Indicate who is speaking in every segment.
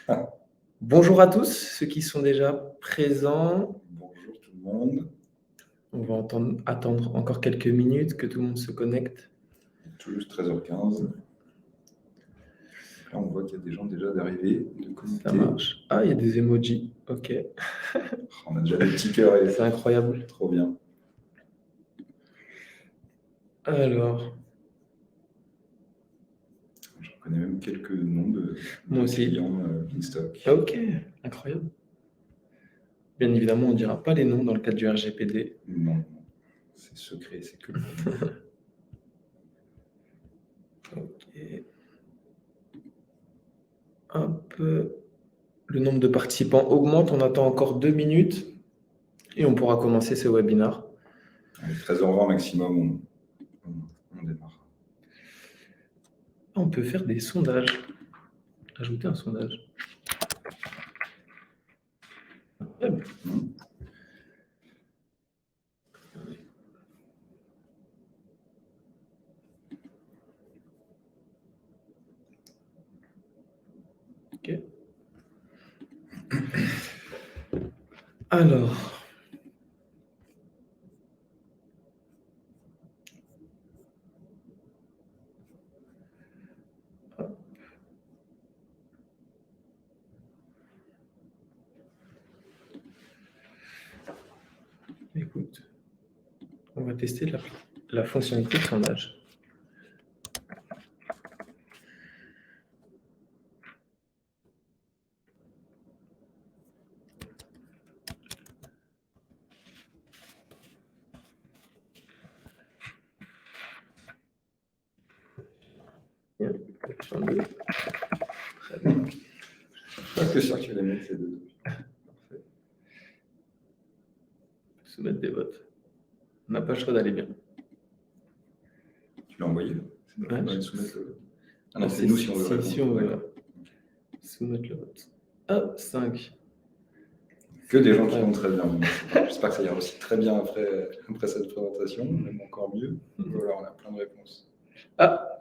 Speaker 1: Ah,
Speaker 2: Bonjour à tous, ceux qui sont déjà présents.
Speaker 1: bonjour tout le monde.
Speaker 2: On va attendre encore quelques minutes que tout le monde se connecte.
Speaker 1: Il est tout juste 13h15. Là, on voit qu'il y a des gens déjà d'arrivée, de
Speaker 2: Ça
Speaker 1: connectés.
Speaker 2: marche. Ah, il y a des emojis. Ok,
Speaker 1: On a déjà des petits cœurs et
Speaker 2: c'est incroyable.
Speaker 1: trop bien.
Speaker 2: Alors,
Speaker 1: Je reconnais même quelques noms de
Speaker 2: moi aussi.
Speaker 1: clients Beanstalk.
Speaker 2: Ok, incroyable. Bien évidemment, on ne dira pas les noms dans le cadre du RGPD.
Speaker 1: Non, c'est secret, c'est que le webinaire.
Speaker 2: Ok. Hop. Le nombre de participants augmente. On attend encore 2 minutes et on pourra commencer ce webinaire.
Speaker 1: Allez, 13h20 maximum, on démarre.
Speaker 2: On peut faire des sondages. Ajouter un sondage. Incroyable. Ok. Alors, écoute, on va tester la fonctionnalité de sondage. Bien, option 2. Très bien.
Speaker 1: Presque sûr que tu vas mettre ces deux. Parfait.
Speaker 2: Soumettre des votes. On n'a pas le choix d'aller bien.
Speaker 1: Tu l'as envoyé? C'est
Speaker 2: Ouais,
Speaker 1: pas
Speaker 2: je-
Speaker 1: soumettre le... Ah non, c'est nous si on veut répondre.
Speaker 2: Si on veut
Speaker 1: D'accord.
Speaker 2: soumettre le vote. Hop, 5.
Speaker 1: Que des gens qui vont très bien. J'espère que ça ira aussi très bien après cette présentation, même encore mieux. Voilà, on a plein de réponses.
Speaker 2: Ah,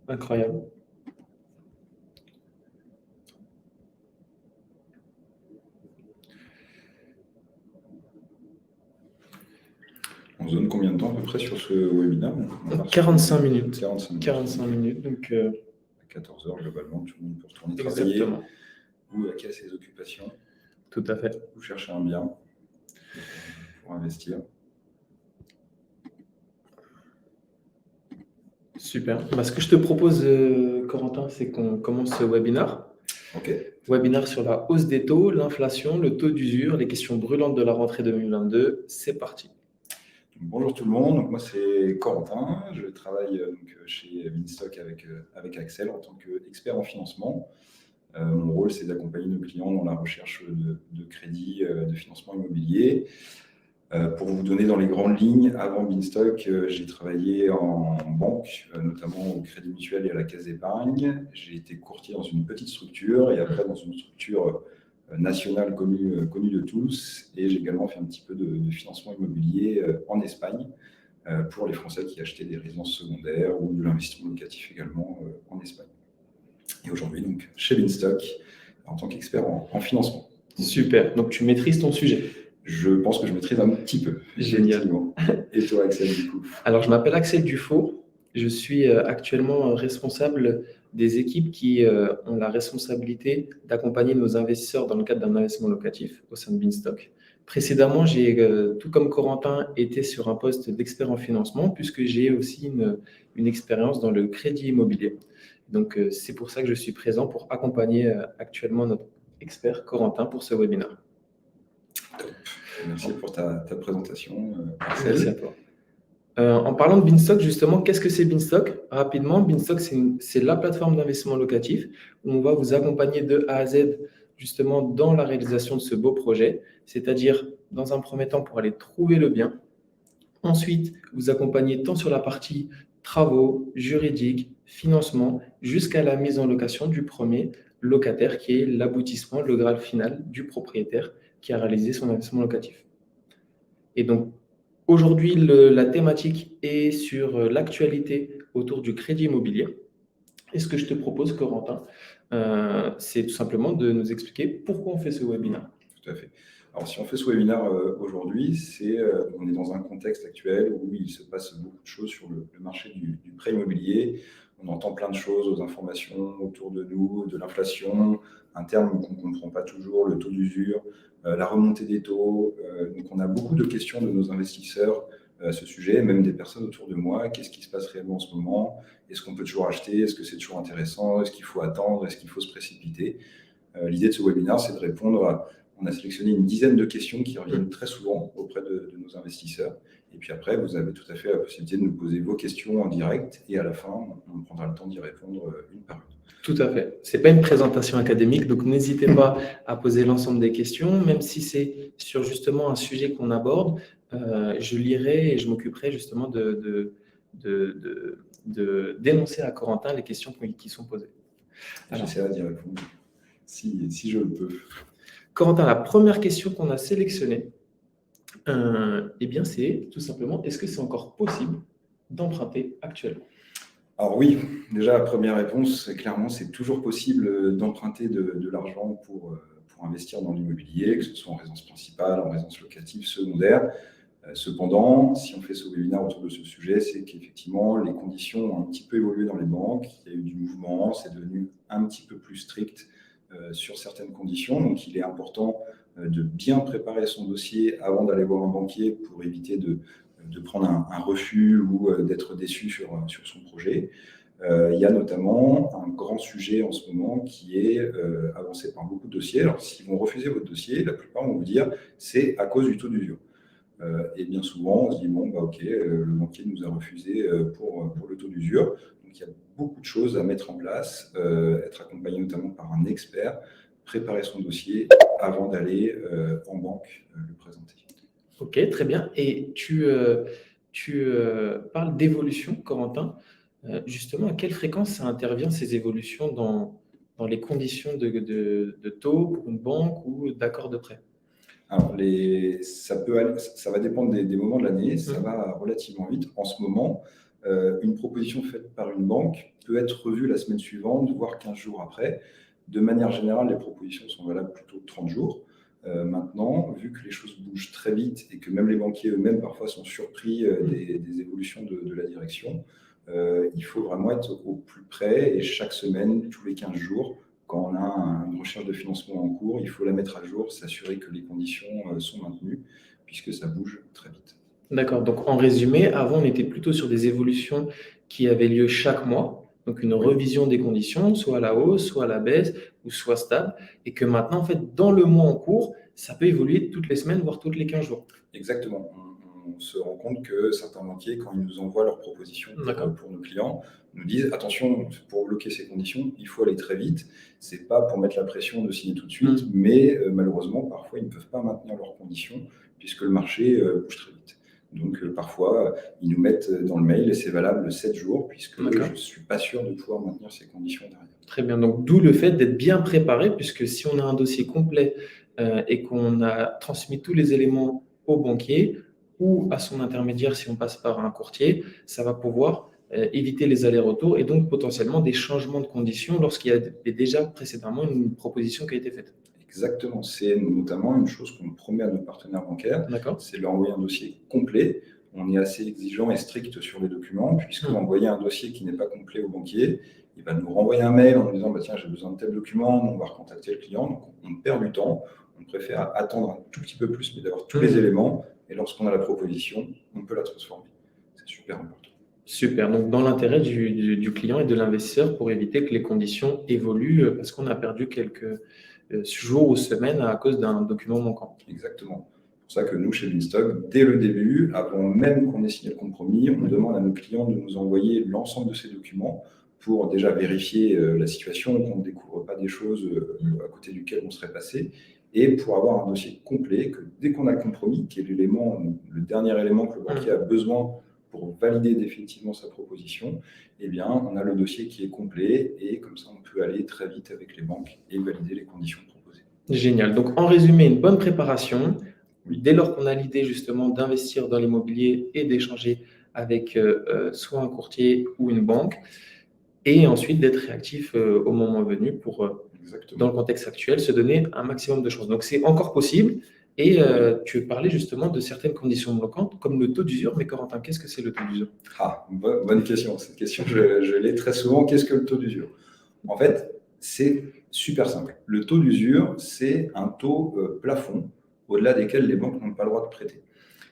Speaker 2: incroyable.
Speaker 1: On zone combien de temps à peu près sur ce webinaire?
Speaker 2: 45 minutes.
Speaker 1: 45 minutes.
Speaker 2: 45 minutes, donc...
Speaker 1: À 14h, globalement, tout le monde peut retourner travailler
Speaker 2: exactement.
Speaker 1: ou à ses occupations.
Speaker 2: Tout à fait.
Speaker 1: Ou chercher un bien pour investir.
Speaker 2: Super. Bah, ce que je te propose, Corentin, c'est qu'on commence ce webinaire.
Speaker 1: Ok.
Speaker 2: Webinaire sur la hausse des taux, l'inflation, le taux d'usure, les questions brûlantes de la rentrée 2022. C'est parti.
Speaker 1: Bonjour tout le monde, donc moi c'est Corentin, je travaille chez Beanstalk avec Axel en tant qu'expert en financement. Mon rôle c'est d'accompagner nos clients dans la recherche de crédits, de financement immobilier. Pour vous donner dans les grandes lignes, avant Beanstalk, j'ai travaillé en banque, notamment au Crédit Mutuel et à la Caisse d'Épargne. J'ai été courtier dans une petite structure et après dans une structure nationale connue de tous. Et j'ai également fait un petit peu de financement immobilier en Espagne pour les Français qui achetaient des résidences secondaires ou de l'investissement locatif également en Espagne. Et aujourd'hui, donc, chez Beanstalk, en tant qu'expert en financement.
Speaker 2: Super. Donc, tu maîtrises ton sujet.
Speaker 1: Je pense que je maîtrise un petit peu.
Speaker 2: Génial.
Speaker 1: Et toi, Axel, du coup?
Speaker 2: Alors, je m'appelle Axel Dufault. Je suis actuellement responsable des équipes qui ont la responsabilité d'accompagner nos investisseurs dans le cadre d'un investissement locatif au sein de Beanstalk. Précédemment, j'ai, tout comme Corentin, été sur un poste d'expert en financement puisque j'ai aussi une expérience dans le crédit immobilier. Donc, c'est pour ça que je suis présent pour accompagner actuellement notre expert Corentin pour ce webinaire.
Speaker 1: Top. Merci pour ta présentation, Axel.
Speaker 2: Merci à toi. En parlant de Beanstalk, justement, qu'est-ce que c'est Beanstalk? Rapidement, Beanstalk, c'est la plateforme d'investissement locatif où on va vous accompagner de A à Z justement dans la réalisation de ce beau projet, c'est-à-dire dans un premier temps pour aller trouver le bien, ensuite vous accompagner tant sur la partie travaux, juridiques, financement, jusqu'à la mise en location du premier locataire qui est l'aboutissement, le graal final du propriétaire qui a réalisé son investissement locatif. Et donc, aujourd'hui, la thématique est sur l'actualité autour du crédit immobilier. Et ce que je te propose, Corentin, c'est tout simplement de nous expliquer pourquoi on fait ce webinaire.
Speaker 1: Tout à fait. Alors, si on fait ce webinaire aujourd'hui, on est dans un contexte actuel où il se passe beaucoup de choses sur le marché du prêt immobilier. On entend plein de choses aux informations autour de nous, de l'inflation, un terme qu'on ne comprend pas toujours, le taux d'usure, la remontée des taux. Donc, on a beaucoup de questions de nos investisseurs à ce sujet, même des personnes autour de moi. Qu'est-ce qui se passe réellement en ce moment? Est-ce qu'on peut toujours acheter? Est-ce que c'est toujours intéressant? Est-ce qu'il faut attendre? Est-ce qu'il faut se précipiter? L'idée de ce webinaire, c'est de répondre à... On a sélectionné une dizaine de questions qui reviennent très souvent auprès de nos investisseurs. Et puis après, vous avez tout à fait la possibilité de nous poser vos questions en direct. Et à la fin, on prendra le temps d'y répondre une par une.
Speaker 2: Tout à fait. Ce n'est pas une présentation académique, donc n'hésitez pas à poser l'ensemble des questions, même si c'est sur justement un sujet qu'on aborde. Je lirai et je m'occuperai justement de dénoncer à Corentin les questions qui sont posées.
Speaker 1: J'essaierai d'y répondre si je le peux.
Speaker 2: Corentin, la première question qu'on a sélectionnée, eh bien, c'est tout simplement, est-ce que c'est encore possible d'emprunter actuellement?
Speaker 1: Alors oui, déjà la première réponse, clairement, c'est toujours possible d'emprunter de l'argent pour investir dans l'immobilier, que ce soit en résidence principale, en résidence locative, secondaire. Cependant, si on fait ce webinaire autour de ce sujet, c'est qu'effectivement, les conditions ont un petit peu évolué dans les banques. Il y a eu du mouvement, c'est devenu un petit peu plus strict sur certaines conditions. Donc, il est important de bien préparer son dossier avant d'aller voir un banquier pour éviter de prendre un refus ou d'être déçu sur son projet. Il y a notamment un grand sujet en ce moment qui est avancé par beaucoup de dossiers. Alors, s'ils vont refuser votre dossier, la plupart vont vous dire c'est à cause du taux d'usure. Et bien souvent, on se dit, bon, bah, ok, le banquier nous a refusé pour le taux d'usure. Donc, il y a beaucoup de choses à mettre en place, être accompagné notamment par un expert, préparer son dossier avant d'aller en banque le présenter.
Speaker 2: Ok, très bien. Et tu parles d'évolution, Corentin. Justement, à quelle fréquence ça intervient, ces évolutions dans les conditions de taux pour une banque ou d'accord de prêt?
Speaker 1: Alors, ça va dépendre des moments de l'année, ça va relativement vite. En ce moment, une proposition faite par une banque peut être revue la semaine suivante, voire 15 jours après. De manière générale, les propositions sont valables plutôt 30 jours. Maintenant, vu que les choses bougent très vite et que même les banquiers eux-mêmes parfois sont surpris des évolutions de la direction, il faut vraiment être au plus près et chaque semaine, tous les 15 jours, quand on a une recherche de financement en cours, il faut la mettre à jour, s'assurer que les conditions sont maintenues, puisque ça bouge très vite.
Speaker 2: D'accord. Donc, en résumé, avant, on était plutôt sur des évolutions qui avaient lieu chaque mois, donc une revision des conditions, soit à la hausse, soit à la baisse, ou soit stable, et que maintenant, en fait, dans le mois en cours, ça peut évoluer toutes les semaines, voire toutes les 15 jours.
Speaker 1: Exactement. On se rend compte que certains banquiers, quand ils nous envoient leurs propositions pour nos clients, nous disent attention, pour bloquer ces conditions, il faut aller très vite. Ce n'est pas pour mettre la pression de signer tout de suite, mais malheureusement, parfois, ils ne peuvent pas maintenir leurs conditions puisque le marché bouge très vite. Donc, parfois, ils nous mettent dans le mail et c'est valable 7 jours puisque je ne suis pas sûr de pouvoir maintenir ces conditions derrière.
Speaker 2: Très bien. Donc, d'où le fait d'être bien préparé puisque si on a un dossier complet et qu'on a transmis tous les éléments au banquier, ou à son intermédiaire si on passe par un courtier, ça va pouvoir éviter les allers-retours et donc potentiellement des changements de conditions lorsqu'il y avait déjà précédemment une proposition qui a été faite.
Speaker 1: Exactement, c'est notamment une chose qu'on promet à nos partenaires bancaires, c'est de leur envoyer un dossier complet. On est assez exigeant et strict sur les documents, puisque envoyer un dossier qui n'est pas complet au banquier, il va nous renvoyer un mail en nous disant bah, tiens, j'ai besoin de tel document, on va recontacter le client, donc on perd du temps, on préfère attendre un tout petit peu plus, mais d'avoir tous les éléments. Et lorsqu'on a la proposition, on peut la transformer. C'est super important.
Speaker 2: Super. Donc, dans l'intérêt du client et de l'investisseur pour éviter que les conditions évoluent parce qu'on a perdu quelques jours ou semaines à cause d'un document manquant.
Speaker 1: Exactement. C'est pour ça que nous, chez Binstock, dès le début, avant même qu'on ait signé le compromis, on demande à nos clients de nous envoyer l'ensemble de ces documents pour déjà vérifier la situation, qu'on ne découvre pas des choses à côté duquel on serait passé, et pour avoir un dossier complet, que dès qu'on a le compromis, qui est le dernier élément que le banquier a besoin pour valider définitivement sa proposition, eh bien, on a le dossier qui est complet et comme ça, on peut aller très vite avec les banques et valider les conditions proposées.
Speaker 2: Génial. Donc, en résumé, une bonne préparation. Dès lors qu'on a l'idée justement d'investir dans l'immobilier et d'échanger avec soit un courtier ou une banque, et ensuite d'être réactif au moment venu pour,
Speaker 1: Exactement.
Speaker 2: dans le contexte actuel, se donner un maximum de chances. Donc, c'est encore possible. Et tu parlais justement de certaines conditions bloquantes, comme le taux d'usure. Mais Corentin, qu'est-ce que c'est le taux d'usure?
Speaker 1: Bonne question. Cette question, je l'ai très souvent. Qu'est-ce que le taux d'usure? En fait, c'est super simple. Le taux d'usure, c'est un taux plafond au-delà desquels les banques n'ont pas le droit de prêter.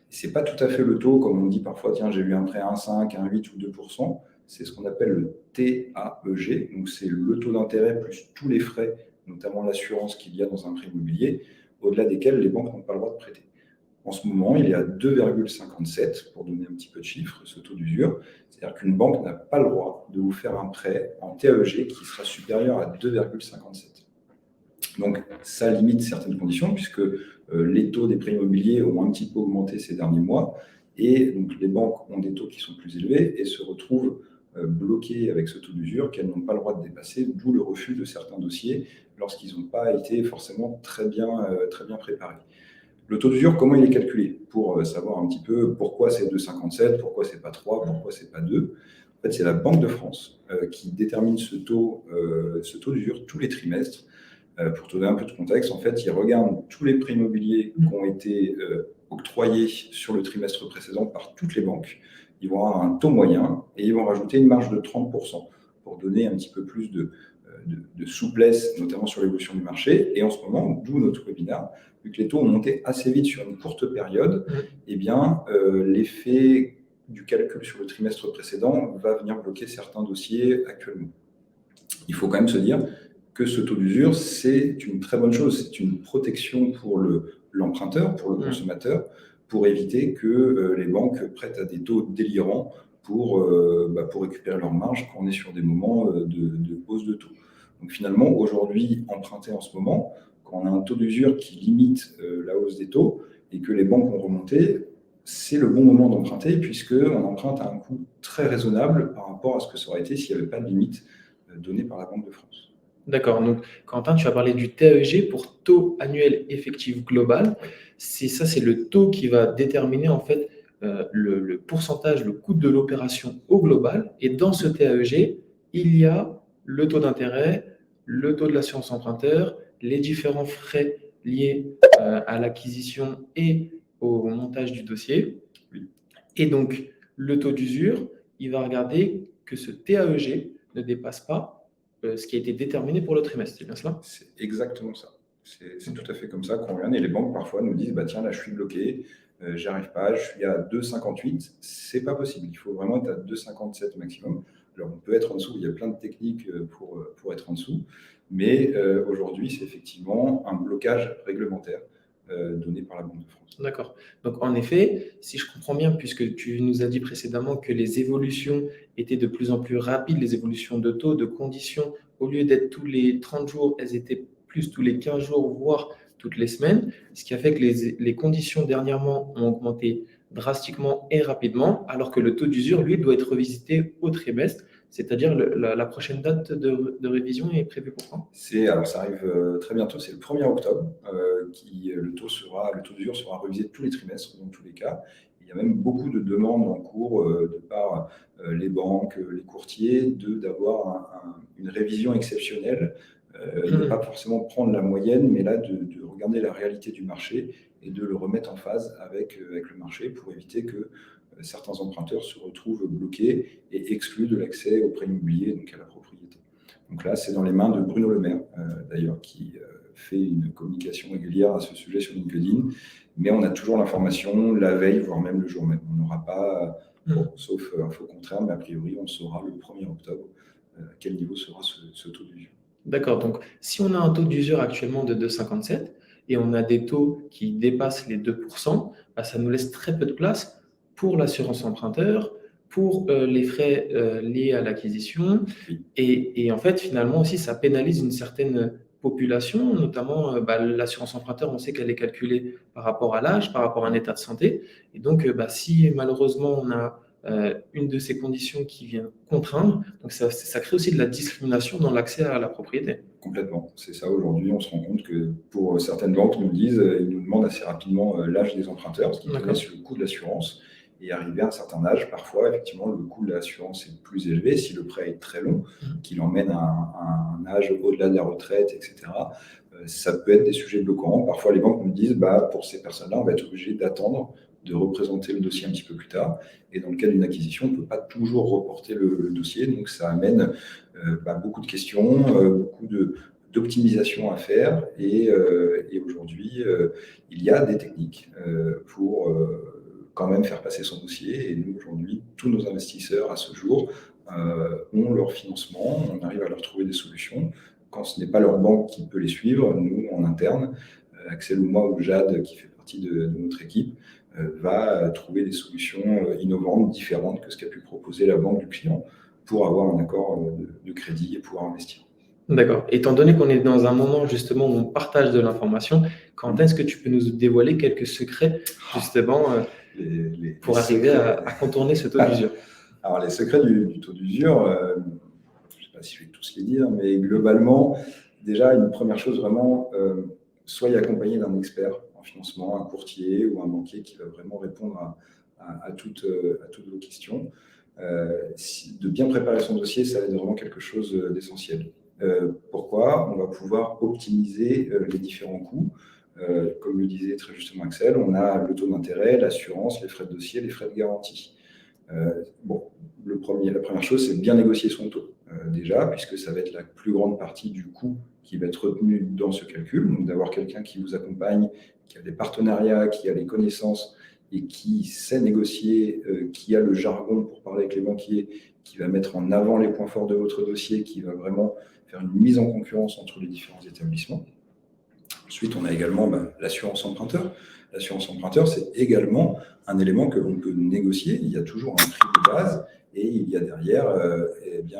Speaker 1: Ce n'est pas tout à fait le taux, comme on dit parfois, tiens, j'ai eu un prêt à 1,5, 1,8 ou 2%. C'est ce qu'on appelle le TAEG, donc c'est le taux d'intérêt plus tous les frais, notamment l'assurance qu'il y a dans un prêt immobilier, au-delà desquels les banques n'ont pas le droit de prêter. En ce moment, il est à 2,57, pour donner un petit peu de chiffres, ce taux d'usure. C'est-à-dire qu'une banque n'a pas le droit de vous faire un prêt en TAEG qui sera supérieur à 2,57. Donc, ça limite certaines conditions, puisque les taux des prêts immobiliers ont un petit peu augmenté ces derniers mois, et donc les banques ont des taux qui sont plus élevés et se retrouvent bloquées avec ce taux d'usure qu'elles n'ont pas le droit de dépasser, d'où le refus de certains dossiers lorsqu'ils n'ont pas été forcément très bien préparés. Le taux d'usure, comment il est calculé? Pour savoir un petit peu pourquoi c'est 2,57, pourquoi c'est pas 3, pourquoi c'est pas 2. En fait, c'est la Banque de France qui détermine ce taux d'usure tous les trimestres. Pour te donner un peu de contexte, en fait, ils regardent tous les prêts immobiliers qui ont été octroyés sur le trimestre précédent par toutes les banques. Ils vont avoir un taux moyen et ils vont rajouter une marge de 30% pour donner un petit peu plus de souplesse, notamment sur l'évolution du marché. Et en ce moment, d'où notre webinaire, vu que les taux ont monté assez vite sur une courte période, eh bien, l'effet du calcul sur le trimestre précédent va venir bloquer certains dossiers actuellement. Il faut quand même se dire que ce taux d'usure, c'est une très bonne chose. C'est une protection pour l'emprunteur, pour le consommateur, pour éviter que les banques prêtent à des taux délirants pour récupérer leur marge quand on est sur des moments de hausse de taux. Donc finalement, aujourd'hui, emprunter en ce moment, quand on a un taux d'usure qui limite la hausse des taux et que les banques ont remonté, c'est le bon moment d'emprunter puisqu'on emprunte à un coût très raisonnable par rapport à ce que ça aurait été s'il n'y avait pas de limite donnée par la Banque de France.
Speaker 2: D'accord. Donc, Quentin, tu as parlé du TAEG pour taux annuel effectif global. C'est le taux qui va déterminer en fait le pourcentage, le coût de l'opération au global. Et dans ce TAEG, il y a le taux d'intérêt, le taux de l'assurance emprunteur, les différents frais liés à l'acquisition et au montage du dossier.
Speaker 1: Oui.
Speaker 2: Et donc, le taux d'usure, il va regarder que ce TAEG ne dépasse pas ce qui a été déterminé pour le trimestre, c'est bien cela?
Speaker 1: C'est exactement ça. C'est tout à fait comme ça qu'on regarde. Et les banques, parfois, nous disent, tiens, là, je suis bloqué, j'y arrive pas, je suis à 2,58. C'est pas possible. Il faut vraiment être à 2,57 maximum. Alors, on peut être en dessous. Il y a plein de techniques pour être en dessous. Mais aujourd'hui, c'est effectivement un blocage réglementaire donné par la Banque de France.
Speaker 2: D'accord. Donc, en effet, si je comprends bien, puisque tu nous as dit précédemment que les évolutions étaient de plus en plus rapides, les évolutions de taux, de conditions, au lieu d'être tous les 30 jours, elles étaient plus tous les 15 jours, voire toutes les semaines, ce qui a fait que les conditions dernièrement ont augmenté drastiquement et rapidement, alors que le taux d'usure, lui, doit être revisité au trimestre, c'est-à-dire la prochaine date de révision est prévue pour quand?
Speaker 1: Alors, ça arrive très bientôt, c'est le 1er octobre, le taux d'usure sera révisé tous les trimestres, dans tous les cas. Il y a même beaucoup de demandes en cours de par les banques, les courtiers, d'avoir une révision exceptionnelle, de pas forcément prendre la moyenne, mais là de regarder la réalité du marché et de le remettre en phase avec le marché pour éviter que certains emprunteurs se retrouvent bloqués et exclus de l'accès au prêt immobilier, donc à la propriété. Donc là, c'est dans les mains de Bruno Le Maire, d'ailleurs, qui fait une communication régulière à ce sujet sur LinkedIn. Mais on a toujours l'information la veille, voire même le jour même. On n'aura pas, sauf info contraire, mais a priori, on saura le 1er octobre à quel niveau sera ce taux d'usure.
Speaker 2: D'accord. Donc, si on a un taux d'usure actuellement de 2,57 et on a des taux qui dépassent les 2%, ça nous laisse très peu de place pour l'assurance emprunteur, pour les frais liés à l'acquisition.
Speaker 1: Oui.
Speaker 2: Et en fait, finalement aussi, ça pénalise une certaine population, notamment l'assurance emprunteur, on sait qu'elle est calculée par rapport à l'âge, par rapport à un état de santé. Et donc, si malheureusement on a une de ces conditions qui vient contraindre, donc ça crée aussi de la discrimination dans l'accès à la propriété.
Speaker 1: Complètement, c'est ça. Aujourd'hui, on se rend compte que pour certaines banques, ils nous demandent assez rapidement l'âge des emprunteurs, parce qu'ils connaissent le coût de l'assurance. Et arrivé à un certain âge, parfois, effectivement, le coût de l'assurance est plus élevé si le prêt est très long, qu'il emmène à un âge au-delà de la retraite, etc. Ça peut être des sujets bloquants. Parfois, les banques nous disent, pour ces personnes-là, on va être obligé d'attendre, de représenter le dossier un petit peu plus tard. Et dans le cas d'une acquisition, on ne peut pas toujours reporter le dossier. Donc, ça amène beaucoup de questions, beaucoup d'optimisation à faire. Et aujourd'hui, il y a des techniques pour quand même faire passer son dossier. Et nous, aujourd'hui, tous nos investisseurs, à ce jour, ont leur financement. On arrive à leur trouver des solutions. Quand ce n'est pas leur banque qui peut les suivre, nous, en interne, Axel ou moi ou Jade, qui fait partie de notre équipe, va trouver des solutions innovantes, différentes que ce qu'a pu proposer la banque du client pour avoir un accord de crédit et pouvoir investir.
Speaker 2: D'accord. Étant donné qu'on est dans un moment justement où on partage de l'information, quand est-ce que tu peux nous dévoiler quelques secrets justement pour arriver à contourner ce taux d'usure?
Speaker 1: Alors les secrets du taux d'usure, je ne sais pas si je vais tous les dire, mais globalement, déjà une première chose vraiment, soyez accompagné d'un expert en financement, un courtier ou un banquier qui va vraiment répondre à toutes vos questions. De bien préparer son dossier, ça va être vraiment quelque chose d'essentiel. Pourquoi? On va pouvoir optimiser les différents coûts. Comme le disait très justement Axel, on a le taux d'intérêt, l'assurance, les frais de dossier, les frais de garantie. La première chose, c'est de bien négocier son taux, déjà, puisque ça va être la plus grande partie du coût qui va être retenu dans ce calcul. Donc, d'avoir quelqu'un qui vous accompagne, qui a des partenariats, qui a les connaissances et qui sait négocier, qui a le jargon pour parler avec les banquiers, qui va mettre en avant les points forts de votre dossier, qui va vraiment faire une mise en concurrence entre les différents établissements. Ensuite, on a également l'assurance emprunteur. L'assurance emprunteur, c'est également un élément que l'on peut négocier. Il y a toujours un prix de base et il y a derrière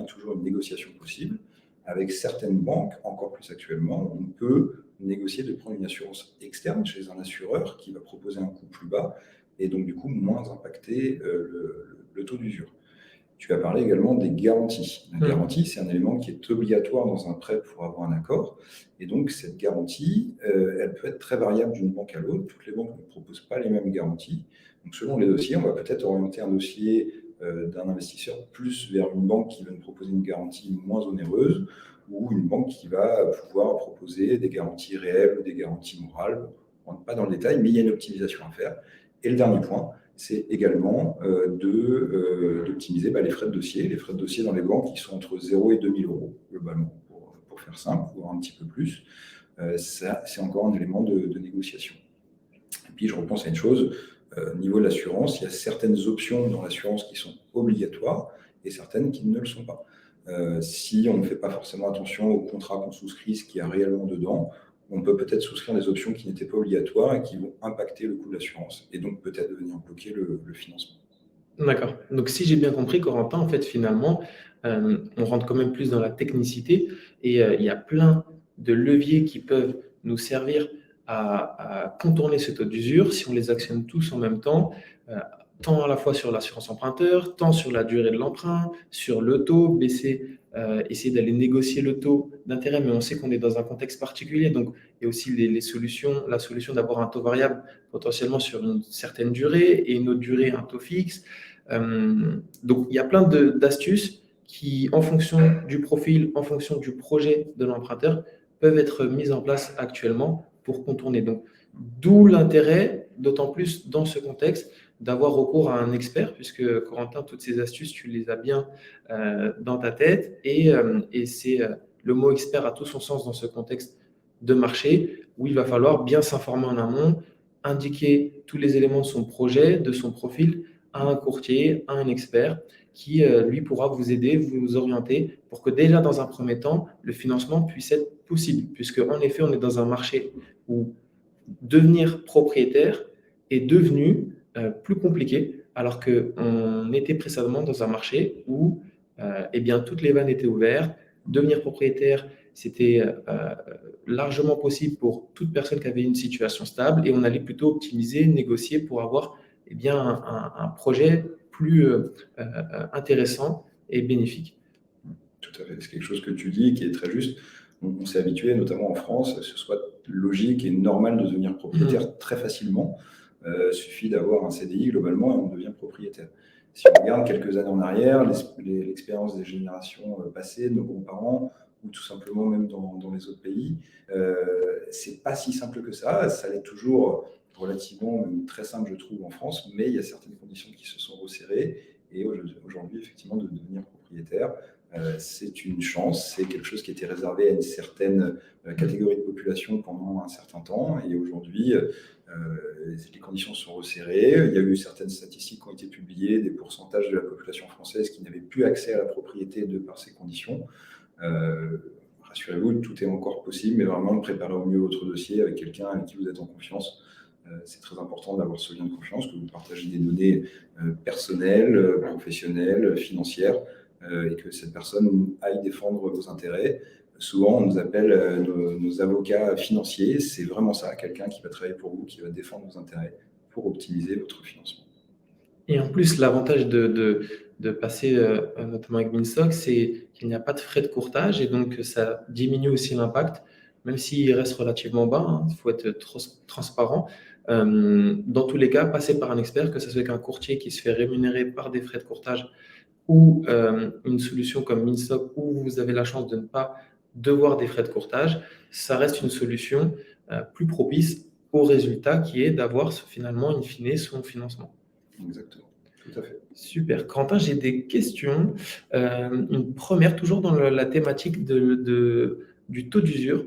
Speaker 1: toujours une négociation possible. Avec certaines banques, encore plus actuellement, on peut négocier de prendre une assurance externe chez un assureur qui va proposer un coût plus bas et donc du coup moins impacter le taux d'usure. Tu as parlé également des garanties. La garantie, c'est un élément qui est obligatoire dans un prêt pour avoir un accord. Et donc, cette garantie, elle peut être très variable d'une banque à l'autre. Toutes les banques ne proposent pas les mêmes garanties. Donc, selon les dossiers, on va peut-être orienter un dossier d'un investisseur plus vers une banque qui va nous proposer une garantie moins onéreuse ou une banque qui va pouvoir proposer des garanties réelles ou des garanties morales. On ne rentre pas dans le détail, mais il y a une optimisation à faire. Et le dernier point, c'est également d'optimiser les frais de dossier. Les frais de dossier dans les banques, qui sont entre 0 et 2 000 euros, globalement, pour faire simple, voire un petit peu plus. Ça, c'est encore un élément de négociation. Et puis, je repense à une chose, au niveau de l'assurance, il y a certaines options dans l'assurance qui sont obligatoires et certaines qui ne le sont pas. Si on ne fait pas forcément attention au contrat qu'on souscrit, ce qu'il y a réellement dedans, on peut peut-être souscrire des options qui n'étaient pas obligatoires et qui vont impacter le coût de l'assurance et donc peut-être venir bloquer le financement.
Speaker 2: D'accord. Donc, si j'ai bien compris, Corentin, en fait, finalement, on rentre quand même plus dans la technicité et il y a plein de leviers qui peuvent nous servir à contourner ce taux d'usure si on les actionne tous en même temps, tant à la fois sur l'assurance emprunteur, tant sur la durée de l'emprunt, sur le taux, essayer d'aller négocier le taux d'intérêt, mais on sait qu'on est dans un contexte particulier, donc il y a aussi la solution d'avoir un taux variable potentiellement sur une certaine durée et une autre durée, un taux fixe. Donc, il y a plein d'astuces qui, en fonction du profil, en fonction du projet de l'emprunteur, peuvent être mises en place actuellement pour contourner. Donc, d'où l'intérêt, d'autant plus dans ce contexte, d'avoir recours à un expert, puisque Corentin, toutes ces astuces, tu les as bien dans ta tête et c'est le mot expert a tout son sens dans ce contexte de marché où il va falloir bien s'informer en amont, indiquer tous les éléments de son projet, de son profil à un courtier, à un expert qui, lui, pourra vous aider, vous orienter pour que déjà, dans un premier temps, le financement puisse être possible, puisque en effet, on est dans un marché où devenir propriétaire est devenu plus compliqué, alors qu'on était précédemment dans un marché où toutes les vannes étaient ouvertes. Devenir propriétaire, c'était largement possible pour toute personne qui avait une situation stable et on allait plutôt optimiser, négocier pour avoir un projet plus intéressant et bénéfique.
Speaker 1: Tout à fait. C'est quelque chose que tu dis qui est très juste. On s'est habitué, notamment en France, que ce soit logique et normal de devenir propriétaire très facilement. suffit d'avoir un CDI globalement et on devient propriétaire. Si on regarde quelques années en arrière, l'expérience des générations passées, de nos grands-parents, ou tout simplement même dans les autres pays, c'est pas si simple que ça. Ça l'est toujours relativement, même très simple, je trouve, en France, mais il y a certaines conditions qui se sont resserrées. Et aujourd'hui, effectivement, de devenir propriétaire, c'est une chance, c'est quelque chose qui était réservé à une certaine catégorie de population pendant un certain temps. Et aujourd'hui, les conditions sont resserrées. Il y a eu certaines statistiques qui ont été publiées, des pourcentages de la population française qui n'avaient plus accès à la propriété de par ces conditions. Rassurez-vous, tout est encore possible, mais vraiment préparez au mieux votre dossier avec quelqu'un avec qui vous êtes en confiance. C'est très important d'avoir ce lien de confiance, que vous partagez des données personnelles, professionnelles, financières, et que cette personne aille défendre vos intérêts. Souvent, on nous appelle nos avocats financiers. C'est vraiment ça, quelqu'un qui va travailler pour vous, qui va défendre vos intérêts pour optimiser votre financement.
Speaker 2: Et en plus, l'avantage de passer, notamment avec Binstock, c'est qu'il n'y a pas de frais de courtage et donc ça diminue aussi l'impact, même s'il reste relativement bas. Il faut être transparent. Dans tous les cas, passer par un expert, que ce soit qu'un courtier qui se fait rémunérer par des frais de courtage ou une solution comme Binstock où vous avez la chance de ne pas devoir des frais de courtage, ça reste une solution plus propice au résultat qui est d'avoir finalement, in fine, son financement.
Speaker 1: Exactement, tout à fait.
Speaker 2: Super. Quentin, j'ai des questions. Une première, toujours dans la thématique du taux d'usure.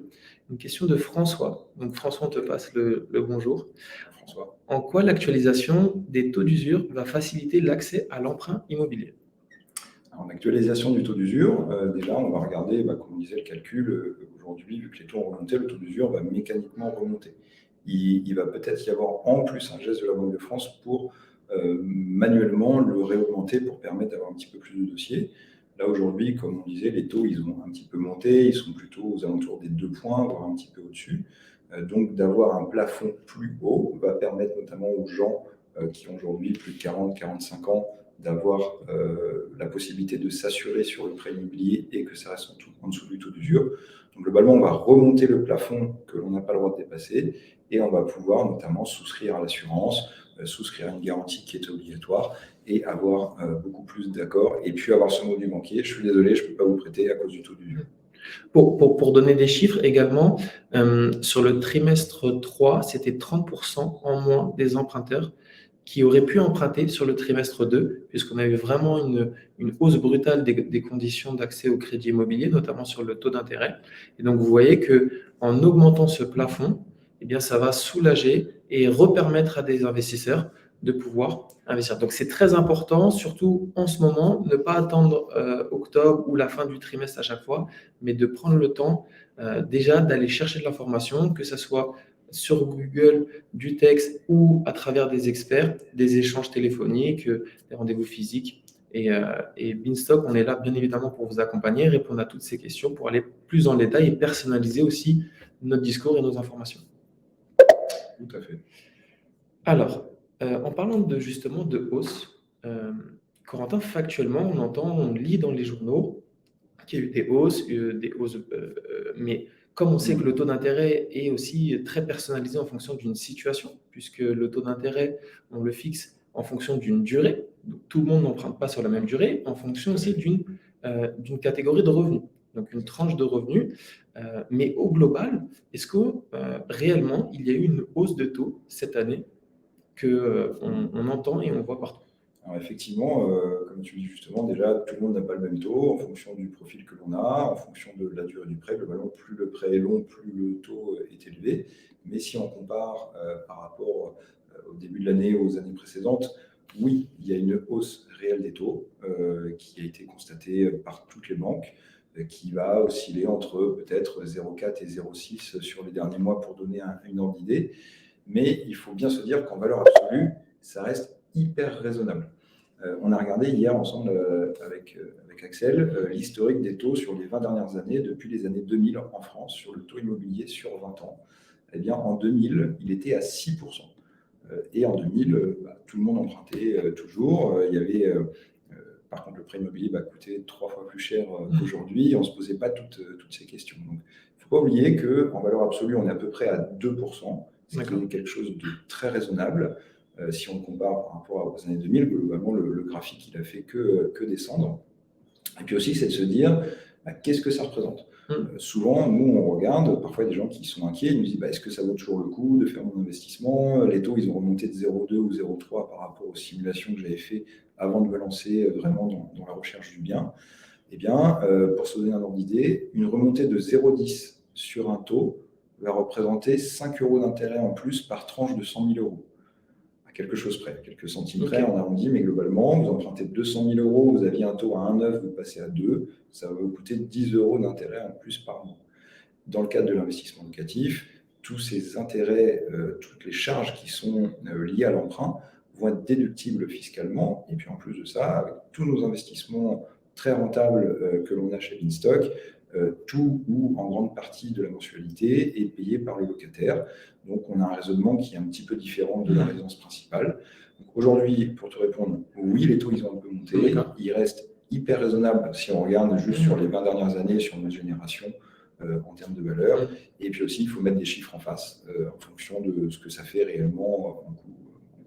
Speaker 2: Une question de François. Donc François, on te passe le bonjour.
Speaker 1: François.
Speaker 2: En quoi l'actualisation des taux d'usure va faciliter l'accès à l'emprunt immobilier?
Speaker 1: En actualisation du taux d'usure, déjà, on va regarder, comme on disait, le calcul. Aujourd'hui, vu que les taux ont remonté, le taux d'usure va mécaniquement remonter. Il va peut-être y avoir en plus un geste de la Banque de France pour manuellement le réaugmenter pour permettre d'avoir un petit peu plus de dossiers. Là, aujourd'hui, comme on disait, les taux, ils ont un petit peu monté. Ils sont plutôt aux alentours des 2 points, voire un petit peu au-dessus. Donc, d'avoir un plafond plus haut va permettre notamment aux gens qui ont aujourd'hui plus de 40, 45 ans d'avoir la possibilité de s'assurer sur le prêt immobilier et que ça reste en dessous du taux d'usure. Donc, globalement, on va remonter le plafond que l'on n'a pas le droit de dépasser et on va pouvoir notamment souscrire à l'assurance, souscrire à une garantie qui est obligatoire et avoir beaucoup plus d'accords et puis avoir ce mot du banquier. Je suis désolé, je ne peux pas vous prêter à cause du taux d'usure.
Speaker 2: Pour donner des chiffres également, sur le trimestre 3, c'était 30% en moins des emprunteurs qui auraient pu emprunter sur le trimestre 2, puisqu'on a eu vraiment une hausse brutale des conditions d'accès au crédit immobilier, notamment sur le taux d'intérêt. Et donc, vous voyez qu'en augmentant ce plafond, eh bien, ça va soulager et repermettre à des investisseurs de pouvoir investir. Donc, c'est très important, surtout en ce moment, ne pas attendre octobre ou la fin du trimestre à chaque fois, mais de prendre le temps déjà d'aller chercher de l'information, que ce soit sur Google, du texte ou à travers des experts, des échanges téléphoniques, des rendez-vous physiques. Et Binstock, on est là bien évidemment pour vous accompagner, répondre à toutes ces questions, pour aller plus en détail et personnaliser aussi notre discours et nos informations.
Speaker 1: Tout à fait.
Speaker 2: Alors, en parlant justement de hausse, Corentin, factuellement, on lit dans les journaux qu'il y a eu des hausses, mais comme on sait que le taux d'intérêt est aussi très personnalisé en fonction d'une situation, puisque le taux d'intérêt, on le fixe en fonction d'une durée, donc tout le monde n'emprunte pas sur la même durée, en fonction aussi d'une catégorie de revenus, donc une tranche de revenus. Mais au global, est-ce que réellement, il y a eu une hausse de taux cette année qu'on entend et on voit partout?
Speaker 1: Alors effectivement, comme tu dis justement, déjà, tout le monde n'a pas le même taux en fonction du profil que l'on a, en fonction de la durée du prêt. Globalement, plus le prêt est long, plus le taux est élevé. Mais si on compare par rapport au début de l'année, aux années précédentes, oui, il y a une hausse réelle des taux qui a été constatée par toutes les banques, qui va osciller entre peut-être 0,4 et 0,6 sur les derniers mois pour donner une ordre d'idée. Mais il faut bien se dire qu'en valeur absolue, ça reste hyper raisonnable. On a regardé hier ensemble avec Axel l'historique des taux sur les 20 dernières années, depuis les années 2000 en France, sur le taux immobilier sur 20 ans. Eh bien, en 2000, il était à 6%. Et en 2000, tout le monde empruntait toujours. Il y avait, par contre, le prêt immobilier coûtait 3 fois plus cher qu'aujourd'hui. On ne se posait pas toutes ces questions. Donc, il ne faut pas oublier qu'en valeur absolue, on est à peu près à 2%.
Speaker 2: D'accord.
Speaker 1: quelque chose de très raisonnable. Si on compare par rapport aux années 2000, globalement, le graphique, il a fait que descendre. Et puis aussi, c'est de se dire, qu'est-ce que ça représente? Souvent, nous, on regarde, parfois il y a des gens qui sont inquiets, ils nous disent, est-ce que ça vaut toujours le coup de faire mon investissement? Les taux, ils ont remonté de 0,2 ou 0,3 par rapport aux simulations que j'avais fait avant de me lancer vraiment dans la recherche du bien. Eh bien, pour se donner un ordre d'idée, une remontée de 0,10 sur un taux va représenter 5 euros d'intérêt en plus par tranche de 100 000 euros. À quelque chose près, quelques centimes près, on arrondit, mais globalement, vous empruntez 200 000 euros, vous aviez un taux à 1,9, vous passez à 2, ça va vous coûter 10 euros d'intérêt en plus par mois. Dans le cadre de l'investissement locatif, tous ces intérêts, toutes les charges qui sont liées à l'emprunt vont être déductibles fiscalement. Et puis en plus de ça, avec tous nos investissements très rentables que l'on a chez Binstock, tout ou en grande partie de la mensualité est payé par le locataire. Donc on a un raisonnement qui est un petit peu différent de la résidence principale. Aujourd'hui, pour te répondre, oui, les taux ils ont un peu monté. Ils restent hyper raisonnables si on regarde juste sur les 20 dernières années, sur notre génération, en termes de valeur. Et puis aussi, il faut mettre des chiffres en face en fonction de ce que ça fait réellement en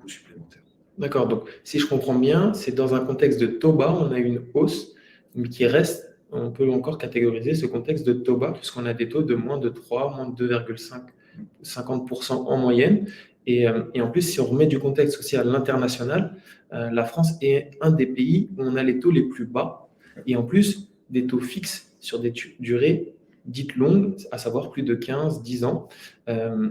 Speaker 1: coût supplémentaire.
Speaker 2: D'accord, donc si je comprends bien, c'est dans un contexte de taux bas, on a une hausse, mais qui reste, on peut encore catégoriser ce contexte de taux bas, puisqu'on a des taux de moins de 3, moins de 2,5, 50% en moyenne. Et en plus, si on remet du contexte aussi à l'international, la France est un des pays où on a les taux les plus bas, et en plus des taux fixes sur des durées dites longues, à savoir plus de 15, 10 ans.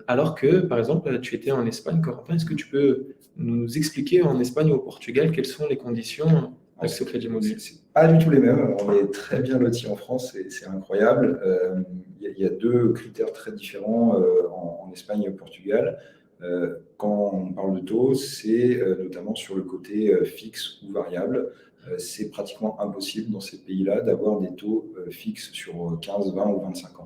Speaker 2: Alors que, par exemple, tu étais en Espagne, Corentin, est-ce que tu peux nous expliquer en Espagne ou au Portugal quelles sont les conditions d'accès au crédit immobilier?
Speaker 1: C'est pas du tout les mêmes. On est très bien lotis en France, c'est incroyable. Il y a deux critères très différents en Espagne et au Portugal. Quand on parle de taux, c'est notamment sur le côté fixe ou variable. C'est pratiquement impossible dans ces pays-là d'avoir des taux fixes sur 15, 20 ou 25 ans.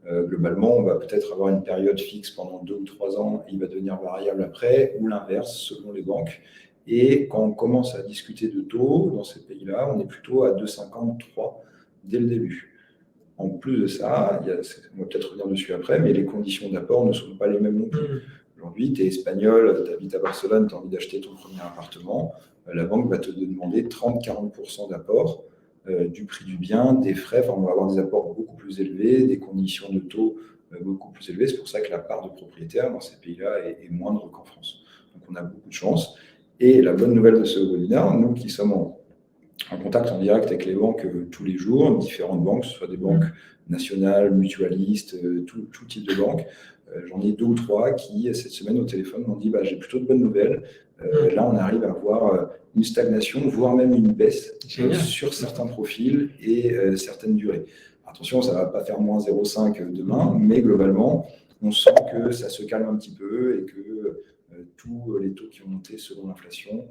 Speaker 1: Globalement, on va peut-être avoir une période fixe pendant 2 ou 3 ans et il va devenir variable après, ou l'inverse, selon les banques. Et quand on commence à discuter de taux dans ces pays-là, on est plutôt à 2,50, 3 dès le début. En plus de ça, on va peut-être revenir dessus après, mais les conditions d'apport ne sont pas les mêmes non plus. Aujourd'hui, tu es espagnol, tu habites à Barcelone, tu as envie d'acheter ton premier appartement, la banque va te demander 30-40% d'apport du prix du bien, des frais, on va avoir des apports beaucoup plus élevés, des conditions de taux beaucoup plus élevées. C'est pour ça que la part de propriétaires dans ces pays-là est moindre qu'en France. Donc on a beaucoup de chance. Et la bonne nouvelle de ce webinaire, nous qui sommes en contact en direct avec les banques tous les jours, différentes banques, que ce soit des banques nationales, mutualistes, tout type de banques. J'en ai 2 ou 3 qui, cette semaine au téléphone, m'ont dit j'ai plutôt de bonnes nouvelles. Là, on arrive à avoir une stagnation, voire même une baisse sur certains profils et certaines durées. Attention, ça ne va pas faire moins 0,5 demain, mais globalement, on sent que ça se calme un petit peu et que tous les taux qui ont monté selon l'inflation,